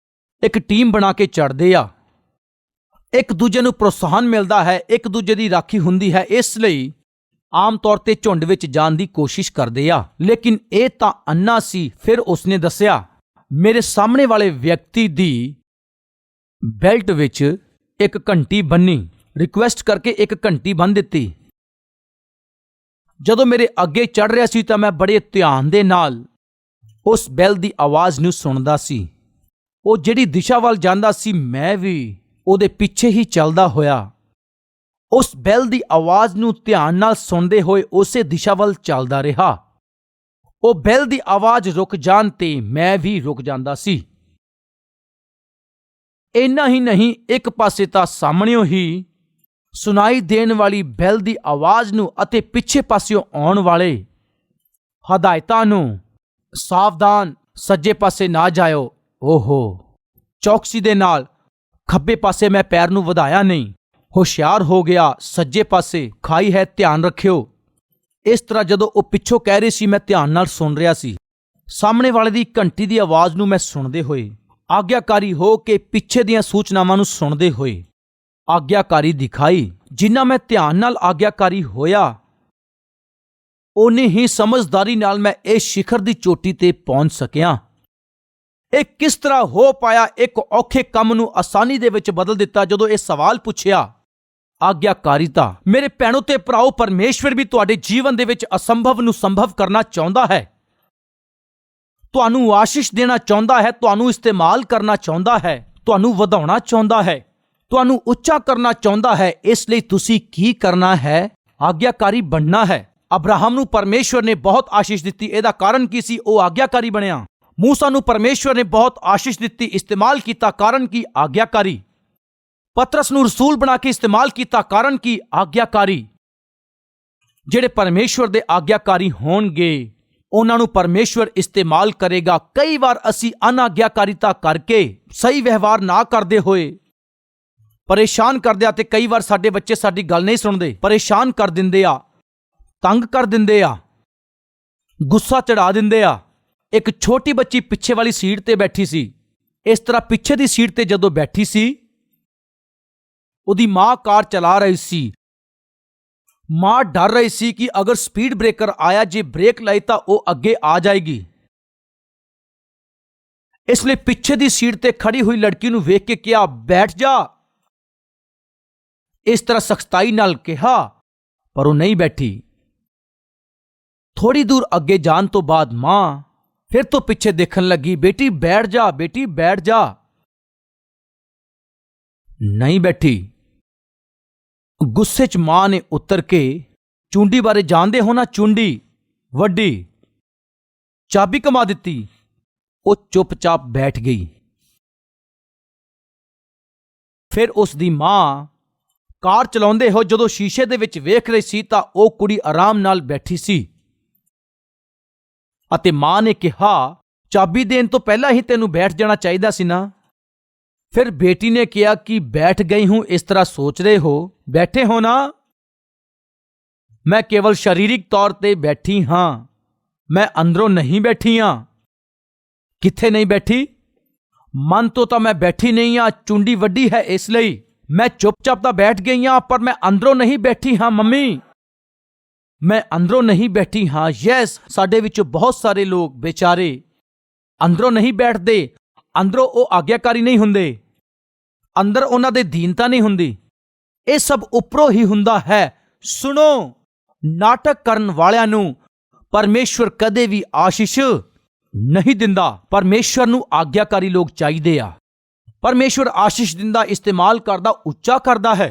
ਇੱਕ ਟੀਮ ਬਣਾ ਕੇ ਚੜ੍ਹਦੇ ਆ, ਇੱਕ ਦੂਜੇ ਨੂੰ ਪ੍ਰੋਤਸਾਹਨ ਮਿਲਦਾ ਹੈ, ਇੱਕ ਦੂਜੇ ਦੀ ਰਾਖੀ ਹੁੰਦੀ ਹੈ, ਇਸ ਲਈ ਆਮ ਤੌਰ ਤੇ ਝੁੰਡ ਵਿੱਚ ਜਾਣ ਦੀ ਕੋਸ਼ਿਸ਼ ਕਰਦੇ ਆ। ਲੇਕਿਨ ਇਹ ਤਾਂ ਅੰਨਾ ਸੀ। ਫਿਰ ਉਸਨੇ ਦੱਸਿਆ, ਮੇਰੇ ਸਾਹਮਣੇ ਵਾਲੇ ਵਿਅਕਤੀ ਦੀ ਬੈਲਟ ਵਿੱਚ ਇੱਕ ਘੰਟੀ ਬੰਨੀ, ਰਿਕੁਐਸਟ ਕਰਕੇ ਇੱਕ ਘੰਟੀ ਬੰਨ੍ਹ ਦਿੱਤੀ। ਜਦੋਂ ਮੇਰੇ ਅੱਗੇ ਚੜ ਰਿਹਾ ਸੀ ਤਾਂ ਮੈਂ ਬੜੇ ਧਿਆਨ ਦੇ ਨਾਲ ਉਸ ਬੈਲ ਦੀ ਆਵਾਜ਼ ਨੂੰ ਸੁਣਦਾ ਸੀ। ਉਹ ਜਿਹੜੀ ਦਿਸ਼ਾ ਵੱਲ ਜਾਂਦਾ ਸੀ, ਮੈਂ ਵੀ ਉਹਦੇ ਪਿੱਛੇ ਹੀ ਚੱਲਦਾ ਹੋਇਆ ਉਸ ਬੈਲ ਦੀ ਆਵਾਜ਼ ਨੂੰ ਧਿਆਨ ਨਾਲ ਸੁਣਦੇ ਹੋਏ ਉਸੇ ਦਿਸ਼ਾ ਵੱਲ ਚੱਲਦਾ ਰਿਹਾ। ਉਹ ਬੈਲ ਦੀ ਆਵਾਜ਼ ਰੁਕ ਜਾਣ ਤੇ ਮੈਂ ਵੀ ਰੁਕ ਜਾਂਦਾ ਸੀ। ਇੰਨਾ ਹੀ ਨਹੀਂ, ਇੱਕ ਪਾਸੇ ਤਾਂ ਸਾਹਮਣਿਓਂ ਹੀ ਸੁਣਾਈ ਦੇਣ ਵਾਲੀ ਬੈਲ ਦੀ ਆਵਾਜ਼ ਨੂੰ ਅਤੇ ਪਿੱਛੇ ਪਾਸਿਓਂ ਆਉਣ ਵਾਲੇ ਹਦਾਇਤਾਂ ਨੂੰ, ਸਾਵਧਾਨ, ਸੱਜੇ ਪਾਸੇ ਨਾ ਜਾਇਓ। ਓਹੋ, ਚੌਕਸੀ ਦੇ ਨਾਲ ਖੱਬੇ ਪਾਸੇ ਮੈਂ ਪੈਰ ਨੂੰ ਵਧਾਇਆ ਨਹੀਂ, ਹੁਸ਼ਿਆਰ ਹੋ ਗਿਆ, ਸੱਜੇ ਪਾਸੇ ਖਾਈ ਹੈ, ਧਿਆਨ ਰੱਖਿਓ। ਇਸ ਤਰ੍ਹਾਂ ਜਦੋਂ ਉਹ ਪਿੱਛੋਂ ਕਹਿ ਰਹੇ ਸੀ, ਮੈਂ ਧਿਆਨ ਨਾਲ ਸੁਣ ਰਿਹਾ ਸੀ। ਸਾਹਮਣੇ ਵਾਲੇ ਦੀ ਘੰਟੀ ਦੀ ਆਵਾਜ਼ ਨੂੰ ਮੈਂ ਸੁਣਦੇ ਹੋਏ, ਆਗਿਆਕਾਰੀ ਹੋ ਕੇ ਪਿੱਛੇ ਦੀਆਂ ਸੂਚਨਾਵਾਂ ਨੂੰ ਸੁਣਦੇ ਹੋਏ ਆਗਿਆਕਾਰੀ ਦਿਖਾਈ। ਜਿੰਨਾ ਮੈਂ ਧਿਆਨ ਨਾਲ ਆਗਿਆਕਾਰੀ ਹੋਇਆ, ਓਨੀ ਹੀ ਸਮਝਦਾਰੀ ਨਾਲ ਮੈਂ ਇਸ ਸਿਖਰ ਦੀ ਚੋਟੀ ਤੇ ਪਹੁੰਚ ਸਕਿਆ। ਇਹ ਕਿਸ ਤਰ੍ਹਾਂ ਹੋ ਪਾਇਆ? ਇੱਕ ਔਖੇ ਕੰਮ ਨੂੰ ਆਸਾਨੀ ਦੇ ਵਿੱਚ ਬਦਲ ਦਿੱਤਾ। ਜਦੋਂ ਇਹ ਸਵਾਲ ਪੁੱਛਿਆ, ਆਗਿਆਕਾਰੀਤਾ। ਮੇਰੇ ਭੈਣੋ ਤੇ ਭਰਾਓ, ਪਰਮੇਸ਼ਵਰ ਵੀ ਤੁਹਾਡੇ ਜੀਵਨ ਦੇ ਵਿੱਚ ਅਸੰਭਵ ਨੂੰ ਸੰਭਵ ਕਰਨਾ ਚਾਹੁੰਦਾ ਹੈ। ਤੁਹਾਨੂੰ ਆਸ਼ੀਸ਼ ਦੇਣਾ ਚਾਹੁੰਦਾ ਹੈ, ਤੁਹਾਨੂੰ ਇਸਤੇਮਾਲ ਕਰਨਾ ਚਾਹੁੰਦਾ ਹੈ, ਤੁਹਾਨੂੰ ਵਧਾਉਣਾ ਚਾਹੁੰਦਾ ਹੈ, ਤੁਹਾਨੂੰ ਉੱਚਾ ਕਰਨਾ ਚਾਹੁੰਦਾ ਹੈ। ਇਸ ਲਈ ਤੁਸੀਂ ਕੀ ਕਰਨਾ ਹੈ? ਆਗਿਆਕਾਰੀ ਬਣਨਾ ਹੈ। ਅਬਰਾਹਮ ਨੂੰ ਪਰਮੇਸ਼ਵਰ ਨੇ ਬਹੁਤ ਆਸ਼ੀਸ਼ ਦਿੱਤੀ। ਇਹਦਾ ਕਾਰਨ ਕੀ ਸੀ? ਉਹ ਆਗਿਆਕਾਰੀ ਬਣਿਆ। ਮੂਸਾ ਨੂੰ ਪਰਮੇਸ਼ਵਰ ਨੇ ਬਹੁਤ ਆਸ਼ੀਸ਼ ਦਿੱਤੀ, ਇਸਤੇਮਾਲ ਕੀਤਾ, ਕਾਰਨ ਕੀ? ਆਗਿਆਕਾਰੀ। ਪਤਰਸ ਨੂੰ ਰਸੂਲ ਬਣਾ ਕੇ ਇਸਤੇਮਾਲ ਕੀਤਾ, ਕਾਰਨ ਕੀ? ਆਗਿਆਕਾਰੀ। ਜਿਹੜੇ ਪਰਮੇਸ਼ਵਰ ਦੇ ਆਗਿਆਕਾਰੀ ਹੋਣਗੇ, ਉਹਨਾਂ ਨੂੰ ਪਰਮੇਸ਼ਵਰ ਇਸਤੇਮਾਲ ਕਰੇਗਾ। ਕਈ ਵਾਰ ਅਸੀਂ ਅਨਾਗਿਆਕਾਰੀਤਾ ਕਰਕੇ, ਸਹੀ ਵਿਵਹਾਰ ਨਾ ਕਰਦੇ ਹੋਏ ਪਰੇਸ਼ਾਨ ਕਰਦੇ ਆ, ਤੇ ਕਈ ਵਾਰ ਸਾਡੇ ਬੱਚੇ ਸਾਡੀ ਗੱਲ ਨਹੀਂ ਸੁਣਦੇ, ਪਰੇਸ਼ਾਨ ਕਰ ਦਿੰਦੇ ਆ, ਤੰਗ ਕਰ ਦਿੰਦੇ ਆ, ਗੁੱਸਾ ਚੜਾ ਦਿੰਦੇ ਆ। ਇੱਕ ਛੋਟੀ ਬੱਚੀ ਪਿੱਛੇ ਵਾਲੀ ਸੀਟ ਤੇ ਬੈਠੀ ਸੀ। ਇਸ ਤਰ੍ਹਾਂ ਪਿੱਛੇ ਦੀ ਸੀਟ ਤੇ ਜਦੋਂ ਬੈਠੀ ਸੀ, ਉਹਦੀ ਮਾਂ ਕਾਰ ਚਲਾ ਰਹੀ ਸੀ। ਮਾਂ ਡਰ ਰਹੀ ਸੀ ਕਿ ਅਗਰ ਸਪੀਡ ਬ੍ਰੇਕਰ ਆਇਆ, ਜੇ ਬ੍ਰੇਕ ਲਾਈ ਤਾਂ ਉਹ ਅੱਗੇ ਆ ਜਾਏਗੀ। ਇਸ ਲਈ ਪਿੱਛੇ ਦੀ ਸੀਟ ਤੇ ਖੜੀ ਹੋਈ ਲੜਕੀ ਨੂੰ ਵੇਖ ਕੇ ਕਿਹਾ, ਬੈਠ ਜਾ। ਇਸ ਤਰ੍ਹਾਂ ਸਖਤਾਈ ਨਾਲ ਕਿਹਾ, ਪਰ ਉਹ ਨਹੀਂ ਬੈਠੀ। ਥੋੜੀ ਦੂਰ ਅੱਗੇ ਜਾਣ ਤੋਂ ਬਾਅਦ ਮਾਂ ਫਿਰ ਤੋਂ ਪਿੱਛੇ ਦੇਖਣ ਲੱਗੀ, ਬੇਟੀ ਬੈਠ ਜਾ, ਬੇਟੀ ਬੈਠ ਜਾ। ਨਹੀਂ ਬੈਠੀ। ਗੁੱਸੇ 'ਚ ਮਾਂ ਨੇ ਉੱਤਰ ਕੇ, ਚੁੰਡੀ ਬਾਰੇ ਜਾਣਦੇ ਹੋ ਨਾ, ਚੁੰਡੀ ਵੱਡੀ, ਚਾਬੀ ਕਮਾ ਦਿੱਤੀ। ਉਹ ਚੁੱਪਚਾਪ ਬੈਠ ਗਈ। ਫਿਰ ਉਸ ਦੀ ਮਾਂ ਕਾਰ ਚਲਾਉਂਦੇ ਹੋ ਜਦੋਂ ਸ਼ੀਸ਼ੇ ਦੇ ਵਿੱਚ ਵੇਖ ਰਹੀ ਸੀ ਤਾਂ ਉਹ ਕੁੜੀ ਆਰਾਮ ਨਾਲ ਬੈਠੀ ਸੀ ਅਤੇ ਮਾਂ ਨੇ ਕਿਹਾ, ਚਾਬੀ ਦੇਣ ਤੋਂ ਪਹਿਲਾਂ ਹੀ ਤੈਨੂੰ ਬੈਠ ਜਾਣਾ ਚਾਹੀਦਾ ਸੀ ਨਾ। ਫਿਰ ਬੇਟੀ ਨੇ ਕਿਹਾ ਕਿ ਬੈਠ ਗਈ ਹੂੰ, ਇਸ ਤਰ੍ਹਾਂ ਸੋਚ ਰਹੇ ਹੋ, ਬੈਠੇ ਹੋ ਨਾ। ਮੈਂ ਕੇਵਲ ਸਰੀਰਕ ਤੌਰ ਤੇ ਬੈਠੀ ਹਾਂ, ਮੈਂ ਅੰਦਰੋਂ ਨਹੀਂ ਬੈਠੀ ਹਾਂ। ਕਿੱਥੇ ਨਹੀਂ ਬੈਠੀ? ਮਨ ਤੋਂ ਤਾਂ ਮੈਂ ਬੈਠੀ ਨਹੀਂ ਹਾਂ, ਚੁੰਡੀ ਵੱਡੀ ਹੈ ਇਸ ਲਈ ਮੈਂ ਚੁੱਪਚਾਪ ਤਾਂ ਬੈਠ ਗਈ ਹਾਂ, ਪਰ ਮੈਂ ਅੰਦਰੋਂ ਨਹੀਂ ਬੈਠੀ ਹਾਂ ਮੰਮੀ, ਮੈਂ ਅੰਦਰੋਂ ਨਹੀਂ ਬੈਠੀ ਹਾਂ। ਯੈਸ, ਸਾਡੇ ਵਿੱਚ ਬਹੁਤ ਸਾਰੇ ਲੋਕ ਬੇਚਾਰੇ ਅੰਦਰੋਂ ਨਹੀਂ ਬੈਠਦੇ। ਅੰਦਰੋਂ ਉਹ ਆਗਿਆਕਾਰੀ ਨਹੀਂ ਹੁੰਦੇ, ਅੰਦਰ ਉਹਨਾਂ ਦੇ ਦੀਨਤਾ ਨਹੀਂ ਹੁੰਦੀ। ਇਹ ਸਭ ਉੱਪਰੋਂ ਹੀ ਹੁੰਦਾ ਹੈ। ਸੁਣੋ, ਨਾਟਕ ਕਰਨ ਵਾਲਿਆਂ ਨੂੰ ਪਰਮੇਸ਼ਵਰ ਕਦੇ ਵੀ ਆਸ਼ੀਸ਼ ਨਹੀਂ ਦਿੰਦਾ। ਪਰਮੇਸ਼ਵਰ ਨੂੰ ਆਗਿਆਕਾਰੀ ਲੋਕ ਚਾਹੀਦੇ ਆ। ਪਰਮੇਸ਼ਵਰ ਆਸ਼ੀਸ਼ ਦਿੰਦਾ, ਇਸਤੇਮਾਲ ਕਰਦਾ, ਉੱਚਾ ਕਰਦਾ ਹੈ।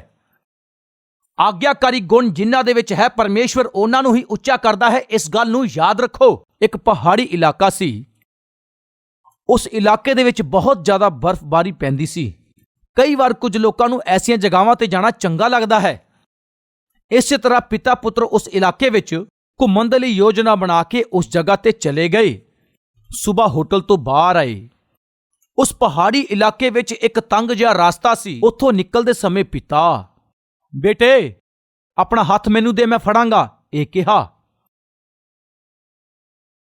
ਆਗਿਆਕਾਰੀ ਗੁਣ ਜਿਨ੍ਹਾਂ ਦੇ ਵਿੱਚ ਹੈ, ਪਰਮੇਸ਼ਵਰ ਉਹਨਾਂ ਨੂੰ ਹੀ ਉੱਚਾ ਕਰਦਾ ਹੈ। ਇਸ ਗੱਲ ਨੂੰ ਯਾਦ ਰੱਖੋ। ਇੱਕ ਪਹਾੜੀ ਇਲਾਕਾ ਸੀ। ਉਸ ਇਲਾਕੇ ਦੇ ਵਿੱਚ ਬਹੁਤ ਜ਼ਿਆਦਾ ਬਰਫ਼ਬਾਰੀ ਪੈਂਦੀ ਸੀ। ਕਈ ਵਾਰ ਕੁਝ ਲੋਕਾਂ ਨੂੰ ਐਸੀਆਂ ਜਗ੍ਹਾਵਾਂ ਤੇ ਜਾਣਾ ਚੰਗਾ ਲੱਗਦਾ ਹੈ। ਇਸੇ ਤਰ੍ਹਾਂ ਪਿਤਾ ਪੁੱਤਰ ਉਸ ਇਲਾਕੇ ਵਿੱਚ ਘੁੰਮਣ ਦੇ ਲਈ ਯੋਜਨਾ ਬਣਾ ਕੇ ਉਸ ਜਗ੍ਹਾ ਤੇ ਚਲੇ ਗਏ। ਸਵੇਰ ਹੋਟਲ ਤੋਂ ਬਾਹਰ ਆਏ। ਉਸ ਪਹਾੜੀ ਇਲਾਕੇ ਵਿੱਚ ਇੱਕ ਤੰਗ ਜਿਹਾ ਰਸਤਾ ਸੀ। ਉੱਥੋਂ ਨਿਕਲਦੇ ਸਮੇਂ ਪਿਤਾ, ਬੇਟੇ ਆਪਣਾ ਹੱਥ ਮੈਨੂੰ ਦੇ, ਮੈਂ ਫੜਾਂਗਾ, ਇਹ ਕਿਹਾ।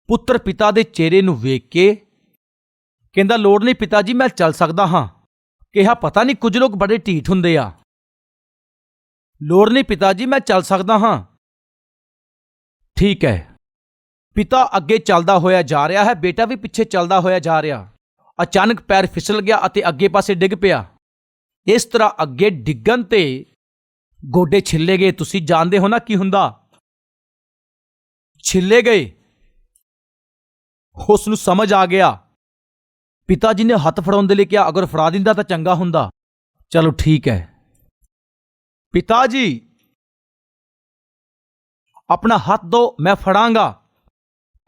ਪੁੱਤਰ ਪਿਤਾ ਦੇ ਚਿਹਰੇ ਨੂੰ ਵੇਖ ਕੇ ਕਹਿੰਦਾ, ਲੋੜ ਨਹੀਂ ਪਿਤਾ ਜੀ, ਮੈਂ ਚੱਲ ਸਕਦਾ ਹਾਂ। ਕਿਹਾ, ਪਤਾ ਨਹੀਂ ਕੁਝ ਲੋਕ ਬੜੇ ਢੀਠ ਹੁੰਦੇ ਆ। ਲੋੜ ਨਹੀਂ ਪਿਤਾ ਜੀ, ਮੈਂ ਚੱਲ ਸਕਦਾ ਹਾਂ। ਠੀਕ ਹੈ। ਪਿਤਾ ਅੱਗੇ ਚੱਲਦਾ ਹੋਇਆ ਜਾ ਰਿਹਾ ਹੈ, ਬੇਟਾ ਵੀ ਪਿੱਛੇ ਚੱਲਦਾ ਹੋਇਆ ਜਾ ਰਿਹਾ। ਅਚਾਨਕ ਪੈਰ ਫਿਸਲ ਗਿਆ ਅਤੇ ਅੱਗੇ ਪਾਸੇ ਡਿੱਗ ਪਿਆ। ਇਸ ਤਰ੍ਹਾਂ ਅੱਗੇ ਡਿੱਗਣ ਤੇ ਗੋਡੇ ਛਿੱਲੇ ਗਏ। ਤੁਸੀਂ ਜਾਣਦੇ ਹੋ ਨਾ ਕੀ ਹੁੰਦਾ, ਛਿੱਲੇ ਗਏ। ਉਸ ਨੂੰ ਸਮਝ ਆ ਗਿਆ। ਪਿਤਾ ਜੀ ਨੇ ਹੱਥ ਫੜਾਉਣ ਦੇ ਲਈ ਕਿਹਾ, ਅਗਰ ਫੜਾ ਦਿੰਦਾ ਤਾਂ ਚੰਗਾ ਹੁੰਦਾ। ਚਲੋ ਠੀਕ ਹੈ। ਪਿਤਾ ਜੀ ਆਪਣਾ ਹੱਥ ਦੋ, ਮੈਂ ਫੜਾਂਗਾ,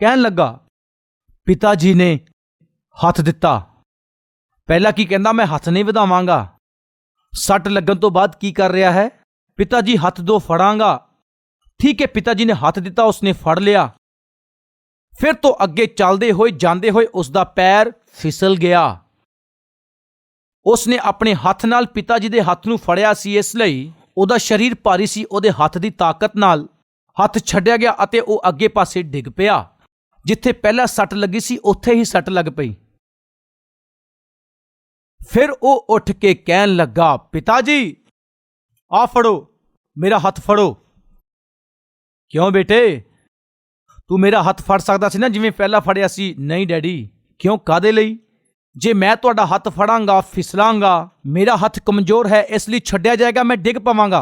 ਕਹਿਣ ਲੱਗਾ। ਪਿਤਾ ਜੀ ਨੇ ਹੱਥ ਦਿੱਤਾ। ਪਹਿਲਾਂ ਕੀ ਕਹਿੰਦਾ, ਮੈਂ ਹੱਥ ਨਹੀਂ ਵਧਾਵਾਂਗਾ। ਸੱਟ ਲੱਗਣ ਤੋਂ ਬਾਅਦ ਕੀ ਕਰ ਰਿਹਾ ਹੈ, ਪਿਤਾ ਜੀ ਹੱਥ ਦੋ, ਫੜਾਂਗਾ। ਠੀਕ ਹੈ, ਪਿਤਾ ਜੀ ਨੇ ਹੱਥ ਦਿੱਤਾ, ਉਸਨੇ ਫੜ ਲਿਆ। ਫਿਰ ਤੋਂ ਅੱਗੇ ਚੱਲਦੇ ਹੋਏ ਜਾਂਦੇ ਹੋਏ ਉਸਦਾ ਪੈਰ ਫਿਸਲ ਗਿਆ। ਉਸਨੇ ਆਪਣੇ ਹੱਥ ਨਾਲ ਪਿਤਾ ਜੀ ਦੇ ਹੱਥ ਨੂੰ ਫੜਿਆ ਸੀ, ਇਸ ਲਈ ਉਹਦਾ ਸਰੀਰ ਭਾਰੀ ਸੀ। ਉਹਦੇ ਹੱਥ ਦੀ ਤਾਕਤ ਨਾਲ ਹੱਥ ਛੱਡਿਆ ਗਿਆ ਅਤੇ ਉਹ ਅੱਗੇ ਪਾਸੇ ਡਿੱਗ ਪਿਆ। ਜਿੱਥੇ ਪਹਿਲਾਂ ਸੱਟ ਲੱਗੀ ਸੀ ਉੱਥੇ ਹੀ ਸੱਟ ਲੱਗ ਪਈ। ਫਿਰ ਉਹ ਉੱਠ ਕੇ ਕਹਿਣ ਲੱਗਾ, ਪਿਤਾ ਜੀ ਆ ਫੜੋ, ਮੇਰਾ ਹੱਥ ਫੜੋ। ਕਿਉਂ ਬੇਟੇ, ਤੂੰ ਮੇਰਾ ਹੱਥ ਫੜ ਸਕਦਾ ਸੀ ਨਾ ਜਿਵੇਂ ਪਹਿਲਾਂ ਫੜਿਆ ਸੀ। ਨਹੀਂ ਡੈਡੀ। ਕਿਉਂ, ਕਾਦੇ ਲਈ? ਜੇ ਮੈਂ ਤੁਹਾਡਾ ਹੱਥ ਫੜਾਂਗਾ ਫਿਸਲਾਂਗਾ, ਮੇਰਾ ਹੱਥ ਕਮਜ਼ੋਰ ਹੈ, ਇਸ ਲਈ ਛੱਡਿਆ ਜਾਏਗਾ, ਮੈਂ ਡਿੱਗ ਪਵਾਂਗਾ।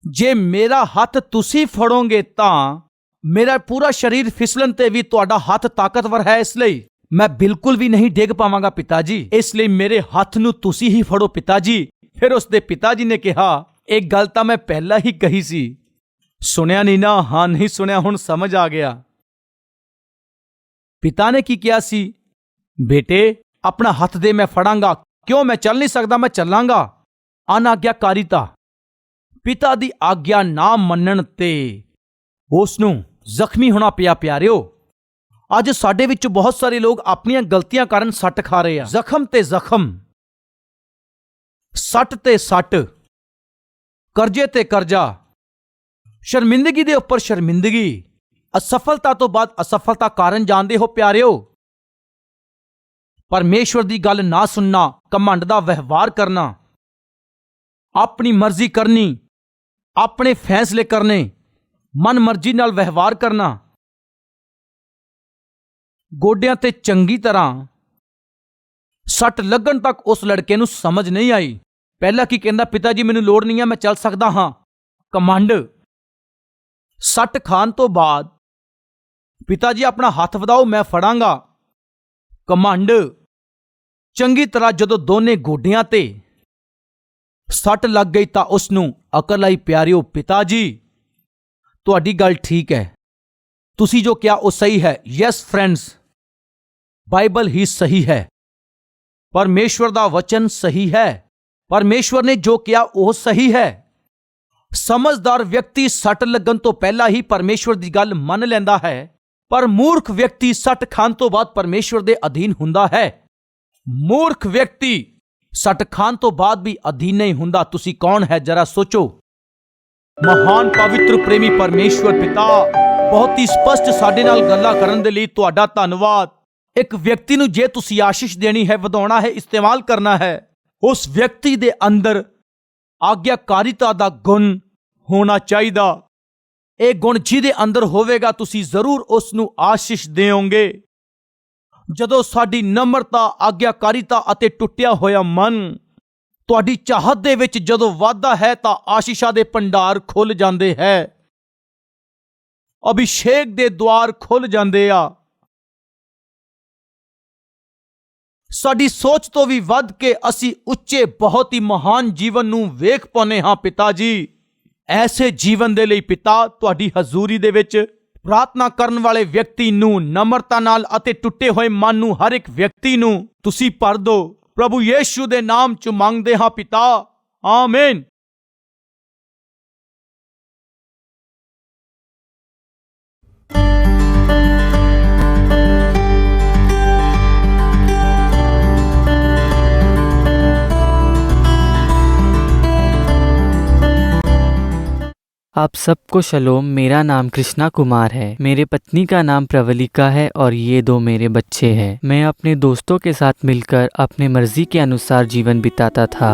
ਜੇ ਮੇਰਾ ਹੱਥ ਤੁਸੀਂ ਫੜੋਗੇ ਤਾਂ ਮੇਰਾ ਪੂਰਾ ਸਰੀਰ ਫਿਸਲਣ ਤੇ ਵੀ ਤੁਹਾਡਾ ਹੱਥ ਤਾਕਤਵਰ ਹੈ, ਇਸ ਲਈ ਮੈਂ ਬਿਲਕੁਲ ਵੀ ਨਹੀਂ ਡਿੱਗ ਪਾਵਾਂਗਾ ਪਿਤਾ ਜੀ। ਇਸ ਲਈ ਮੇਰੇ ਹੱਥ ਨੂੰ ਤੁਸੀਂ ਹੀ ਫੜੋ ਪਿਤਾ ਜੀ। ਫਿਰ ਉਸਦੇ ਪਿਤਾ ਜੀ ਨੇ ਕਿਹਾ, ਇਹ ਗੱਲ ਤਾਂ ਮੈਂ ਪਹਿਲਾਂ ਹੀ ਕਹੀ ਸੀ। ਸੁਣਿਆ ਨਹੀਂ ਨਾ? ਹਾਂ, ਨਹੀਂ ਸੁਣਿਆ, ਹੁਣ ਸਮਝ ਆ ਗਿਆ। ਪਿਤਾ ਨੇ ਕੀ ਕਿਹਾ ਸੀ, ਬੇਟੇ ਆਪਣਾ ਹੱਥ ਦੇ, ਮੈਂ ਫੜਾਂਗਾ। ਕਿਉਂ, ਮੈਂ ਚੱਲ ਨਹੀਂ ਸਕਦਾ, ਮੈਂ ਚੱਲਾਂਗਾ। ਅਨਾਗਿਆਕਾਰੀਤਾ। ਪਿਤਾ ਦੀ ਆਗਿਆ ਨਾ ਮੰਨਣ ਤੇ ਉਸ ਨੂੰ ਜ਼ਖਮੀ ਹੋਣਾ ਪਿਆ। ਪਿਆਰਿਓ, ਅੱਜ ਸਾਡੇ ਵਿੱਚ ਬਹੁਤ ਸਾਰੇ ਲੋਕ ਆਪਣੀਆਂ ਗਲਤੀਆਂ ਕਾਰਨ ਸੱਟ ਖਾ ਰਹੇ ਆ। ਜ਼ਖਮ ਤੇ ਜ਼ਖਮ, ਸੱਟ ਤੇ ਸੱਟ, ਕਰਜ਼ੇ ਤੇ ਕਰਜ਼ਾ, ਸ਼ਰਮਿੰਦਗੀ ਦੇ ਉੱਪਰ ਸ਼ਰਮਿੰਦਗੀ, ਅਸਫਲਤਾ ਤੋਂ ਬਾਅਦ ਅਸਫਲਤਾ ਕਾਰਨ ਜਾਣਦੇ ਹੋ ਪਿਆਰਿਓ। ਪਰਮੇਸ਼ਵਰ ਦੀ ਗੱਲ ਨਾ ਸੁਣਨਾ, ਘਮੰਡ ਦਾ ਵਿਵਹਾਰ ਕਰਨਾ, ਆਪਣੀ ਮਰਜ਼ੀ ਕਰਨੀ, ਆਪਣੇ ਫੈਸਲੇ ਕਰਨੇ, ਮਨ ਮਰਜ਼ੀ ਨਾਲ ਵਿਵਹਾਰ ਕਰਨਾ। ਗੋਡਿਆਂ ਤੇ ਚੰਗੀ ਤਰ੍ਹਾਂ ਸੱਟ ਲੱਗਣ ਤੱਕ ਉਸ ਲੜਕੇ ਨੂੰ ਸਮਝ ਨਹੀਂ ਆਈ। ਪਹਿਲਾਂ ਕੀ ਕਹਿੰਦਾ, ਪਿਤਾ ਜੀ ਮੈਨੂੰ ਲੋੜ ਨਹੀਂ ਹੈ, ਮੈਂ ਚੱਲ ਸਕਦਾ ਹਾਂ। ਕਮੰਡ। ਸੱਟ ਖਾਣ ਤੋਂ ਬਾਅਦ ਪਿਤਾ ਜੀ ਆਪਣਾ ਹੱਥ ਵਧਾਓ, ਮੈਂ ਫੜਾਂਗਾ। ਕਮੰਡ। ਚੰਗੀ ਤਰ੍ਹਾਂ ਜਦੋਂ ਦੋਨੇ ਗੋਡਿਆਂ ਤੇ ਸੱਟ ਲੱਗ ਗਈ ਤਾਂ ਉਸ ਨੂੰ ਅਕਲ ਆਈ। ਪਿਆਰਿਓ, ਪਿਤਾ ਜੀ ਤੁਹਾਡੀ ਗੱਲ ਠੀਕ ਹੈ, ਤੁਸੀਂ ਜੋ ਕਿਹਾ ਉਹ ਸਹੀ ਹੈ। ਯੈਸ ਫਰੈਂਡਸ, ਬਾਈਬਲ ਹੀ ਸਹੀ ਹੈ, ਪਰਮੇਸ਼ਵਰ ਦਾ ਵਚਨ ਸਹੀ ਹੈ, ਪਰਮੇਸ਼ਵਰ ਨੇ ਜੋ ਕਿਹਾ ਉਹ ਸਹੀ ਹੈ। ਸਮਝਦਾਰ ਵਿਅਕਤੀ ਸੱਟ ਲੱਗਣ ਤੋਂ ਪਹਿਲਾਂ ਹੀ ਪਰਮੇਸ਼ਵਰ ਦੀ ਗੱਲ ਮੰਨ ਲੈਂਦਾ ਹੈ, ਪਰ ਮੂਰਖ ਵਿਅਕਤੀ ਸੱਟ ਖਾਣ ਤੋਂ ਬਾਅਦ ਪਰਮੇਸ਼ਵਰ ਦੇ ਅਧੀਨ ਹੁੰਦਾ ਹੈ। ਮੂਰਖ ਵਿਅਕਤੀ ਸੱਟ ਖਾਣ ਤੋਂ ਬਾਅਦ ਵੀ ਅਧੀਨ ਨਹੀਂ ਹੁੰਦਾ। ਤੁਸੀਂ ਕੌਣ ਹੈ ਜਰਾ ਸੋਚੋ। ਮਹਾਨ ਪਵਿੱਤਰ ਪ੍ਰੇਮੀ ਪਰਮੇਸ਼ਵਰ ਪਿਤਾ, ਬਹੁਤ ਹੀ ਸਪਸ਼ਟ ਸਾਡੇ ਨਾਲ ਗੱਲਾਂ ਕਰਨ ਦੇ ਲਈ ਤੁਹਾਡਾ ਧੰਨਵਾਦ। ਇੱਕ ਵਿਅਕਤੀ ਨੂੰ ਜੇ ਤੁਸੀਂ ਆਸ਼ੀਸ਼ ਦੇਣੀ ਹੈ, ਵਧਾਉਣਾ ਹੈ, ਇਸਤੇਮਾਲ ਕਰਨਾ ਹੈ, ਉਸ ਵਿਅਕਤੀ ਦੇ ਅੰਦਰ ਆਗਿਆਕਾਰੀਤਾ ਦਾ ਗੁਣ ਹੋਣਾ ਚਾਹੀਦਾ। ਇਹ ਗੁਣ ਜਿਹਦੇ ਅੰਦਰ ਹੋਵੇਗਾ ਤੁਸੀਂ ਜ਼ਰੂਰ ਉਸ ਨੂੰ ਆਸ਼ੀਸ਼ ਦੇਵੋਗੇ। ਜਦੋਂ ਸਾਡੀ ਨਮਰਤਾ, ਆਗਿਆਕਾਰੀਤਾ ਅਤੇ ਟੁੱਟਿਆ ਹੋਇਆ ਮਨ ਤੁਹਾਡੀ ਚਾਹਤ ਦੇ ਵਿੱਚ ਜਦੋਂ ਵਾਧਾ ਹੈ ਤਾਂ ਆਸ਼ੀਸ਼ਾਂ ਦੇ ਭੰਡਾਰ ਖੁੱਲ ਜਾਂਦੇ ਹੈ, ਅਭਿਸ਼ੇਕ ਦੇ ਦੁਆਰ ਖੁੱਲ ਜਾਂਦੇ ਆ। ਸਾਡੀ ਸੋਚ ਤੋਂ ਵੀ ਵੱਧ ਕੇ ਅਸੀਂ ਉੱਚੇ ਬਹੁਤ ਹੀ ਮਹਾਨ ਜੀਵਨ ਨੂੰ ਵੇਖ ਪਾਉਂਦੇ ਹਾਂ। ਪਿਤਾ ਜੀ, ਐਸੇ ਜੀਵਨ ਦੇ ਲਈ ਪਿਤਾ ਤੁਹਾਡੀ ਹਜ਼ੂਰੀ ਦੇ ਵਿੱਚ ਪ੍ਰਾਰਥਨਾ ਕਰਨ ਵਾਲੇ ਵਿਅਕਤੀ ਨੂੰ ਨਮਰਤਾ ਨਾਲ ਅਤੇ ਟੁੱਟੇ ਹੋਏ ਮਨ ਨੂੰ ਹਰ ਇੱਕ ਵਿਅਕਤੀ ਨੂੰ ਤੁਸੀਂ ਭਰ ਦਿਓ। ਪ੍ਰਭੂ ਯੀਸ਼ੂ ਦੇ ਨਾਮ 'ਚ ਮੰਗਦੇ ਹਾਂ ਪਿਤਾ, ਆਮੀਨ। आप सबको शलोम। मेरा नाम कृष्णा कुमार है। मेरे पत्नी का नाम प्रवलिका है और ये 2 मेरे बच्चे हैं। मैं अपने दोस्तों के साथ मिलकर अपने मर्जी के अनुसार जीवन बिताता था।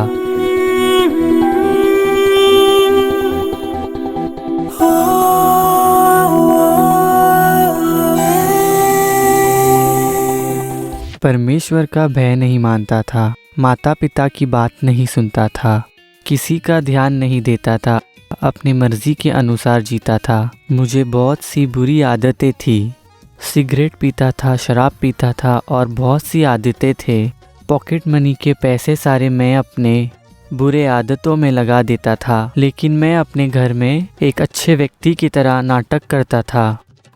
परमेश्वर का भय नहीं मानता था, माता पिता की बात नहीं सुनता था, किसी का ध्यान नहीं देता था, अपनी मर्जी के अनुसार जीता था। मुझे बहुत सी बुरी आदतें थी। सिगरेट पीता था, शराब पीता था और बहुत सी आदतें थे। पॉकेट मनी के पैसे सारे मैं अपने बुरे आदतों में लगा देता था, लेकिन मैं अपने घर में एक अच्छे व्यक्ति की तरह नाटक करता था।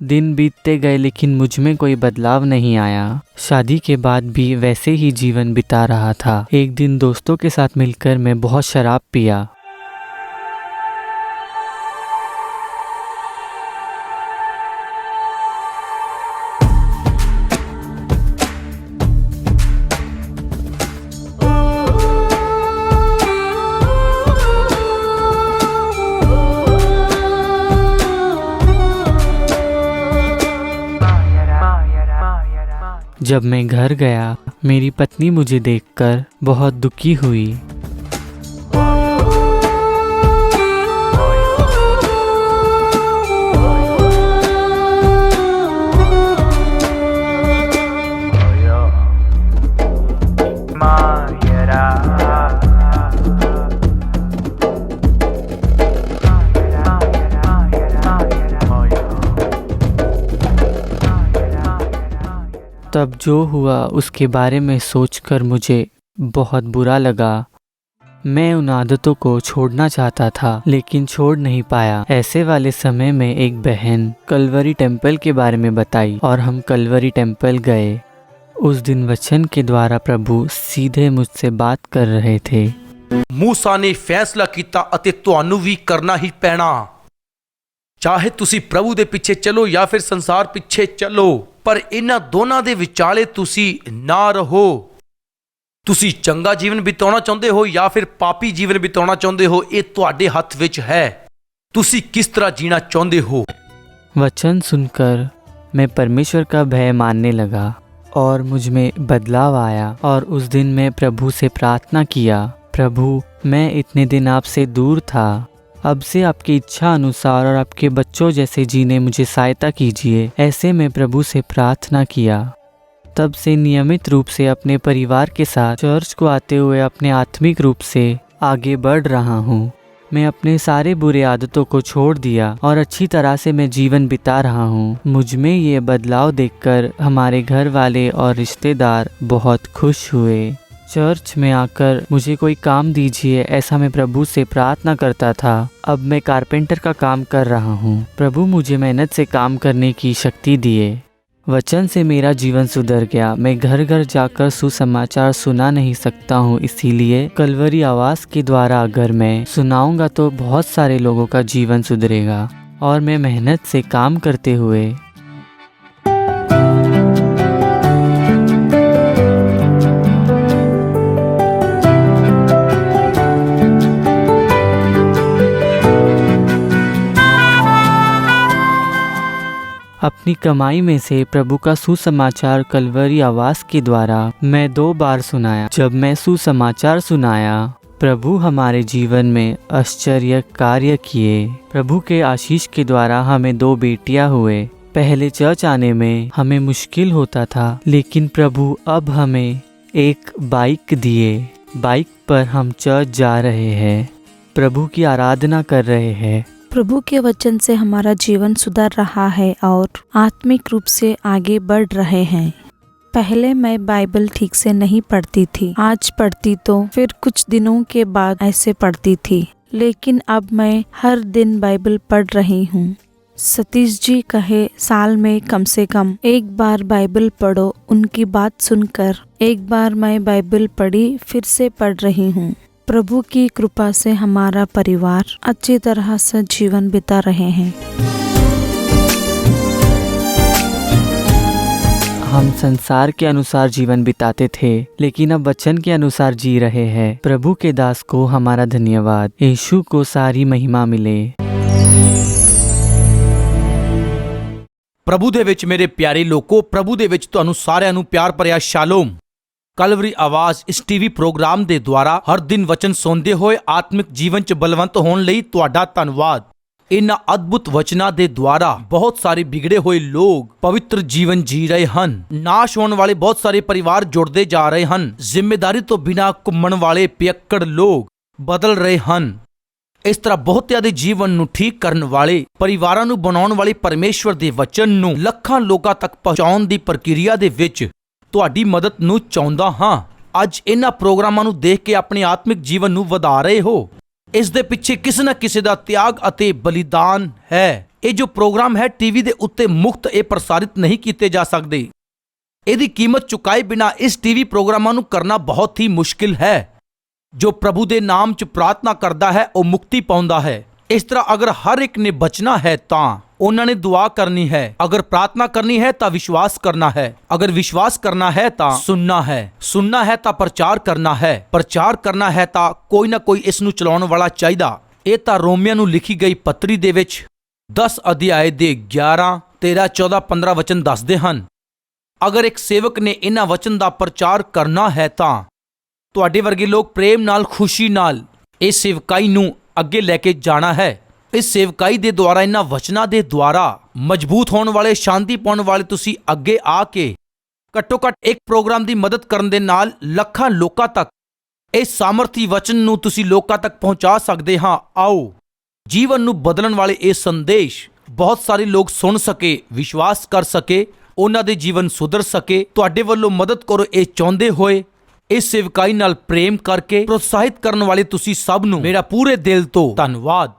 दिन बीतते गए लेकिन मुझ में कोई बदलाव नहीं आया। शादी के बाद भी वैसे ही जीवन बिता रहा था। एक दिन दोस्तों के साथ मिलकर मैं बहुत शराब पिया। जब मैं घर गया, मेरी पत्नी मुझे देखकर बहुत दुखी हुई। तब जो हुआ उसके बारे में सोचकर मुझे बहुत बुरा लगा। मैं उन आदतों को छोड़ना चाहता था लेकिन छोड़ नहीं पाया। ऐसे वाले समय में एक बहन कलवरी टेम्पल के बारे में बताई और हम कलवरी टेम्पल गए। उस दिन वचन के द्वारा प्रभु सीधे मुझसे बात कर रहे थे। मूसा ने फैसला किया ਅਤੇ ਤੁਹਾਨੂੰ ਵੀ ਕਰਨਾ ਹੀ ਪੈਣਾ। ਚਾਹੇ ਤੁਸੀਂ ਪ੍ਰਭੂ ਦੇ ਪਿੱਛੇ ਚੱਲੋ ਜਾਂ ਫਿਰ ਸੰਸਾਰ ਪਿੱਛੇ ਚੱਲੋ, ਪਰ ਇਹਨਾਂ ਦੋਨਾਂ ਦੇ ਵਿਚਾਲੇ ਤੁਸੀਂ ਨਾ ਰਹੋ। ਤੁਸੀਂ ਚੰਗਾ ਜੀਵਨ ਬਿਤਾਉਣਾ ਚਾਹੁੰਦੇ ਹੋ ਜਾਂ ਫਿਰ ਪਾਪੀ ਜੀਵਨ ਬਿਤਾਉਣਾ ਚਾਹੁੰਦੇ ਹੋ, ਇਹ ਤੁਹਾਡੇ ਹੱਥ ਵਿੱਚ ਹੈ। ਤੁਸੀਂ ਕਿਸ ਤਰ੍ਹਾਂ जीना ਚਾਹੁੰਦੇ ਹੋ। वचन सुनकर मैं परमेश्वर का भय मानने लगा और मुझ में बदलाव आया और उस दिन मैं प्रभु से प्रार्थना किया, प्रभु मैं इतने दिन आपसे दूर था अब से आपकी इच्छा अनुसार और आपके बच्चों जैसे जीने मुझे सहायता कीजिए। ऐसे में प्रभु से प्रार्थना किया। तब से नियमित रूप से अपने परिवार के साथ चर्च को आते हुए अपने आत्मिक रूप से आगे बढ़ रहा हूँ। मैं अपने सारे बुरे आदतों को छोड़ दिया और अच्छी तरह से मैं जीवन बिता रहा हूँ। मुझ में ये बदलाव देखकर हमारे घर वाले और रिश्तेदार बहुत खुश हुए। चर्च में आकर मुझे कोई काम दीजिए, ऐसा मैं प्रभु से प्रार्थना करता था। अब मैं कारपेंटर का काम कर रहा हूँ। प्रभु मुझे मेहनत से काम करने की शक्ति दिए। वचन से मेरा जीवन सुधर गया। मैं घर घर जाकर सुसमाचार सुना नहीं सकता हूँ, इसीलिए कलवरी आवाज़ के द्वारा अगर मैं सुनाऊंगा तो बहुत सारे लोगों का जीवन सुधरेगा। और मैं मेहनत से काम करते हुए अपनी कमाई में से प्रभु का सुसमाचार कलवरी आवाज़ के द्वारा मैं 2 बार सुनाया। जब मैं सुसमाचार सुनाया, प्रभु हमारे जीवन में आश्चर्य कार्य किए। प्रभु के आशीष के द्वारा हमें 2 बेटियां हुए। पहले चर्च आने में हमें मुश्किल होता था, लेकिन प्रभु अब हमें एक बाइक दिए। बाइक पर हम चर्च जा रहे हैं, प्रभु की आराधना कर रहे हैं। प्रभु के वचन से हमारा जीवन सुधर रहा है और आत्मिक रूप से आगे बढ़ रहे हैं। पहले मैं बाइबल ठीक से नहीं पढ़ती थी, आज पढ़ती तो फिर कुछ दिनों के बाद ऐसे पढ़ती थी, लेकिन अब मैं हर दिन बाइबल पढ़ रही हूँ। सतीश जी कहे साल में कम से कम 1 बार बाइबल पढ़ो। उनकी बात सुनकर एक बार मैं बाइबल पढ़ी, फिर से पढ़ रही हूँ। प्रभु की कृपा से हमारा परिवार अच्छी तरह से जीवन बिता रहे हैं। हम संसार के अनुसार जीवन बिताते थे, लेकिन अब वचन के अनुसार जी रहे हैं। प्रभु के दास को हमारा धन्यवाद। यीशु को सारी महिमा मिले। प्रभु ਦੇ ਵਿੱਚ ਮੇਰੇ ਪਿਆਰੇ ਲੋਕੋ, ਪ੍ਰਭੂ ਦੇ ਵਿੱਚ ਤੁਹਾਨੂੰ ਸਾਰਿਆਂ ਨੂੰ ਪਿਆਰ ਭਰਿਆ ਸ਼ਾਲੋਮ। ਕਲਵਰੀ ਆਵਾਜ਼ ਇਸ ਟੀਵੀ ਪ੍ਰੋਗਰਾਮ ਦੇ ਦੁਆਰਾ ਹਰ ਦਿਨ ਵਚਨ ਸੁਣਦੇ ਹੋਏ ਆਤਮਿਕ ਜੀਵਨ 'ਚ ਬਲਵੰਤ ਹੋਣ ਲਈ ਤੁਹਾਡਾ ਧੰਨਵਾਦ। ਇਨ੍ਹਾਂ ਅਦਭੁਤ ਵਚਨਾਂ ਦੇ ਦੁਆਰਾ ਬਹੁਤ ਸਾਰੇ ਵਿਗੜੇ ਹੋਏ ਲੋਕ ਪਵਿੱਤਰ ਜੀਵਨ ਜੀ ਰਹੇ ਹਨ। ਨਾਸ਼ ਹੋਣ ਵਾਲੇ ਬਹੁਤ ਸਾਰੇ ਪਰਿਵਾਰ ਜੁੜਦੇ ਜਾ ਰਹੇ ਹਨ। ਜ਼ਿੰਮੇਵਾਰੀ ਤੋਂ ਬਿਨਾਂ ਘੁੰਮਣ ਵਾਲੇ ਪਿਅੱਕੜ ਲੋਕ ਬਦਲ ਰਹੇ ਹਨ। ਇਸ ਤਰ੍ਹਾਂ ਬਹੁਤਿਆਂ ਦੇ ਜੀਵਨ ਨੂੰ ਠੀਕ ਕਰਨ ਵਾਲੇ, ਪਰਿਵਾਰਾਂ ਨੂੰ ਬਣਾਉਣ ਵਾਲੇ ਪਰਮੇਸ਼ਵਰ ਦੇ ਵਚਨ ਨੂੰ ਲੱਖਾਂ ਲੋਕਾਂ ਤੱਕ ਪਹੁੰਚਾਉਣ ਦੀ ਪ੍ਰਕਿਰਿਆ ਦੇ ਵਿੱਚ ਤੁਹਾਡੀ ਮਦਦ ਨੂੰ ਚਾਹੁੰਦਾ ਹਾਂ। ਅੱਜ ਇਹਨਾਂ ਪ੍ਰੋਗਰਾਮਾਂ ਨੂੰ ਦੇਖ ਕੇ ਆਪਣੇ ਆਤਮਿਕ ਜੀਵਨ ਨੂੰ ਵਧਾ ਰਹੇ ਹੋ। ਇਸ ਦੇ ਪਿੱਛੇ ਕਿਸੇ ਨਾ ਕਿਸੇ ਦਾ ਤਿਆਗ ਅਤੇ ਬਲੀਦਾਨ ਹੈ। ਇਹ ਜੋ ਪ੍ਰੋਗਰਾਮ ਹੈ ਟੀਵੀ ਦੇ ਉੱਤੇ ਮੁਫਤ ਇਹ ਪ੍ਰਸਾਰਿਤ ਨਹੀਂ ਕੀਤੇ ਜਾ ਸਕਦੇ। ਇਹਦੀ ਕੀਮਤ ਚੁਕਾਏ ਬਿਨਾਂ ਇਸ ਟੀਵੀ ਪ੍ਰੋਗਰਾਮਾਂ ਨੂੰ ਕਰਨਾ ਬਹੁਤ ਹੀ ਮੁਸ਼ਕਿਲ ਹੈ। ਜੋ ਪ੍ਰਭੂ ਦੇ ਨਾਮ 'ਚ ਪ੍ਰਾਰਥਨਾ ਕਰਦਾ ਹੈ ਉਹ ਮੁਕਤੀ ਪਾਉਂਦਾ ਹੈ। ਇਸ ਤਰ੍ਹਾਂ ਅਗਰ ਹਰ ਇੱਕ ਨੇ ਬਚਣਾ ਹੈ ਤਾਂ ਉਹਨਾਂ ਨੇ ਦੁਆ ਕਰਨੀ ਹੈ। ਅਗਰ ਪ੍ਰਾਰਥਨਾ ਕਰਨੀ ਹੈ ਤਾਂ ਵਿਸ਼ਵਾਸ ਕਰਨਾ ਹੈ। ਅਗਰ ਵਿਸ਼ਵਾਸ ਕਰਨਾ ਹੈ ਤਾਂ ਸੁਣਨਾ ਹੈ। ਸੁਣਨਾ ਹੈ ਤਾਂ ਪ੍ਰਚਾਰ ਕਰਨਾ ਹੈ। ਪ੍ਰਚਾਰ ਕਰਨਾ ਹੈ ਤਾਂ ਕੋਈ ਨਾ ਕੋਈ ਇਸ ਨੂੰ ਚਲਾਉਣ ਵਾਲਾ ਚਾਹੀਦਾ। ਇਹ ਤਾਂ ਰੋਮੀਆਂ ਨੂੰ ਲਿਖੀ ਗਈ ਪੱਤਰੀ ਦੇ ਵਿੱਚ 10 ਅਧਿਆਏ ਦੇ 11, 13, 14, 15 ਵਚਨ ਦੱਸਦੇ ਹਨ। ਅਗਰ ਇੱਕ ਸੇਵਕ ਨੇ ਇਹਨਾਂ ਵਚਨ ਦਾ ਪ੍ਰਚਾਰ ਕਰਨਾ ਹੈ ਤਾਂ ਤੁਹਾਡੇ ਵਰਗੇ ਲੋਕ ਪ੍ਰੇਮ ਨਾਲ, ਖੁਸ਼ੀ ਨਾਲ ਇਸ ਸੇਵਕਾਈ ਨੂੰ ਅੱਗੇ ਲੈ ਕੇ ਜਾਣਾ ਹੈ। ਇਸ ਸੇਵਕਾਈ ਦੇ ਦੁਆਰਾ, ਇਹਨਾਂ ਵਚਨਾਂ ਦੇ ਦੁਆਰਾ ਮਜ਼ਬੂਤ ਹੋਣ ਵਾਲੇ, ਸ਼ਾਂਤੀ ਪਾਉਣ ਵਾਲੇ ਤੁਸੀਂ ਅੱਗੇ ਆ ਕੇ ਘੱਟੋ ਘੱਟ ਇੱਕ ਪ੍ਰੋਗਰਾਮ ਦੀ ਮਦਦ ਕਰਨ ਦੇ ਨਾਲ ਲੱਖਾਂ ਲੋਕਾਂ ਤੱਕ ਇਸ ਸਾਮਰਥੀ ਵਚਨ ਨੂੰ ਤੁਸੀਂ ਲੋਕਾਂ ਤੱਕ ਪਹੁੰਚਾ ਸਕਦੇ ਹਾਂ। ਆਓ ਜੀਵਨ ਨੂੰ ਬਦਲਣ ਵਾਲੇ ਇਹ ਸੰਦੇਸ਼ ਬਹੁਤ ਸਾਰੇ ਲੋਕ ਸੁਣ ਸਕੇ, ਵਿਸ਼ਵਾਸ ਕਰ ਸਕੇ, ਉਹਨਾਂ ਦੇ ਜੀਵਨ ਸੁਧਰ ਸਕੇ। ਤੁਹਾਡੇ ਵੱਲੋਂ ਮਦਦ ਕਰੋ ਇਹ ਚਾਹੁੰਦੇ ਹੋਏ ਇਸ ਸੇਵਕਾਈ ਨਾਲ ਪ੍ਰੇਮ ਕਰਕੇ ਪ੍ਰੋਤਸਾਹਿਤ ਕਰਨ ਵਾਲੇ ਤੁਸੀਂ ਸਭ ਨੂੰ ਮੇਰਾ ਪੂਰੇ ਦਿਲ ਤੋਂ ਧੰਨਵਾਦ।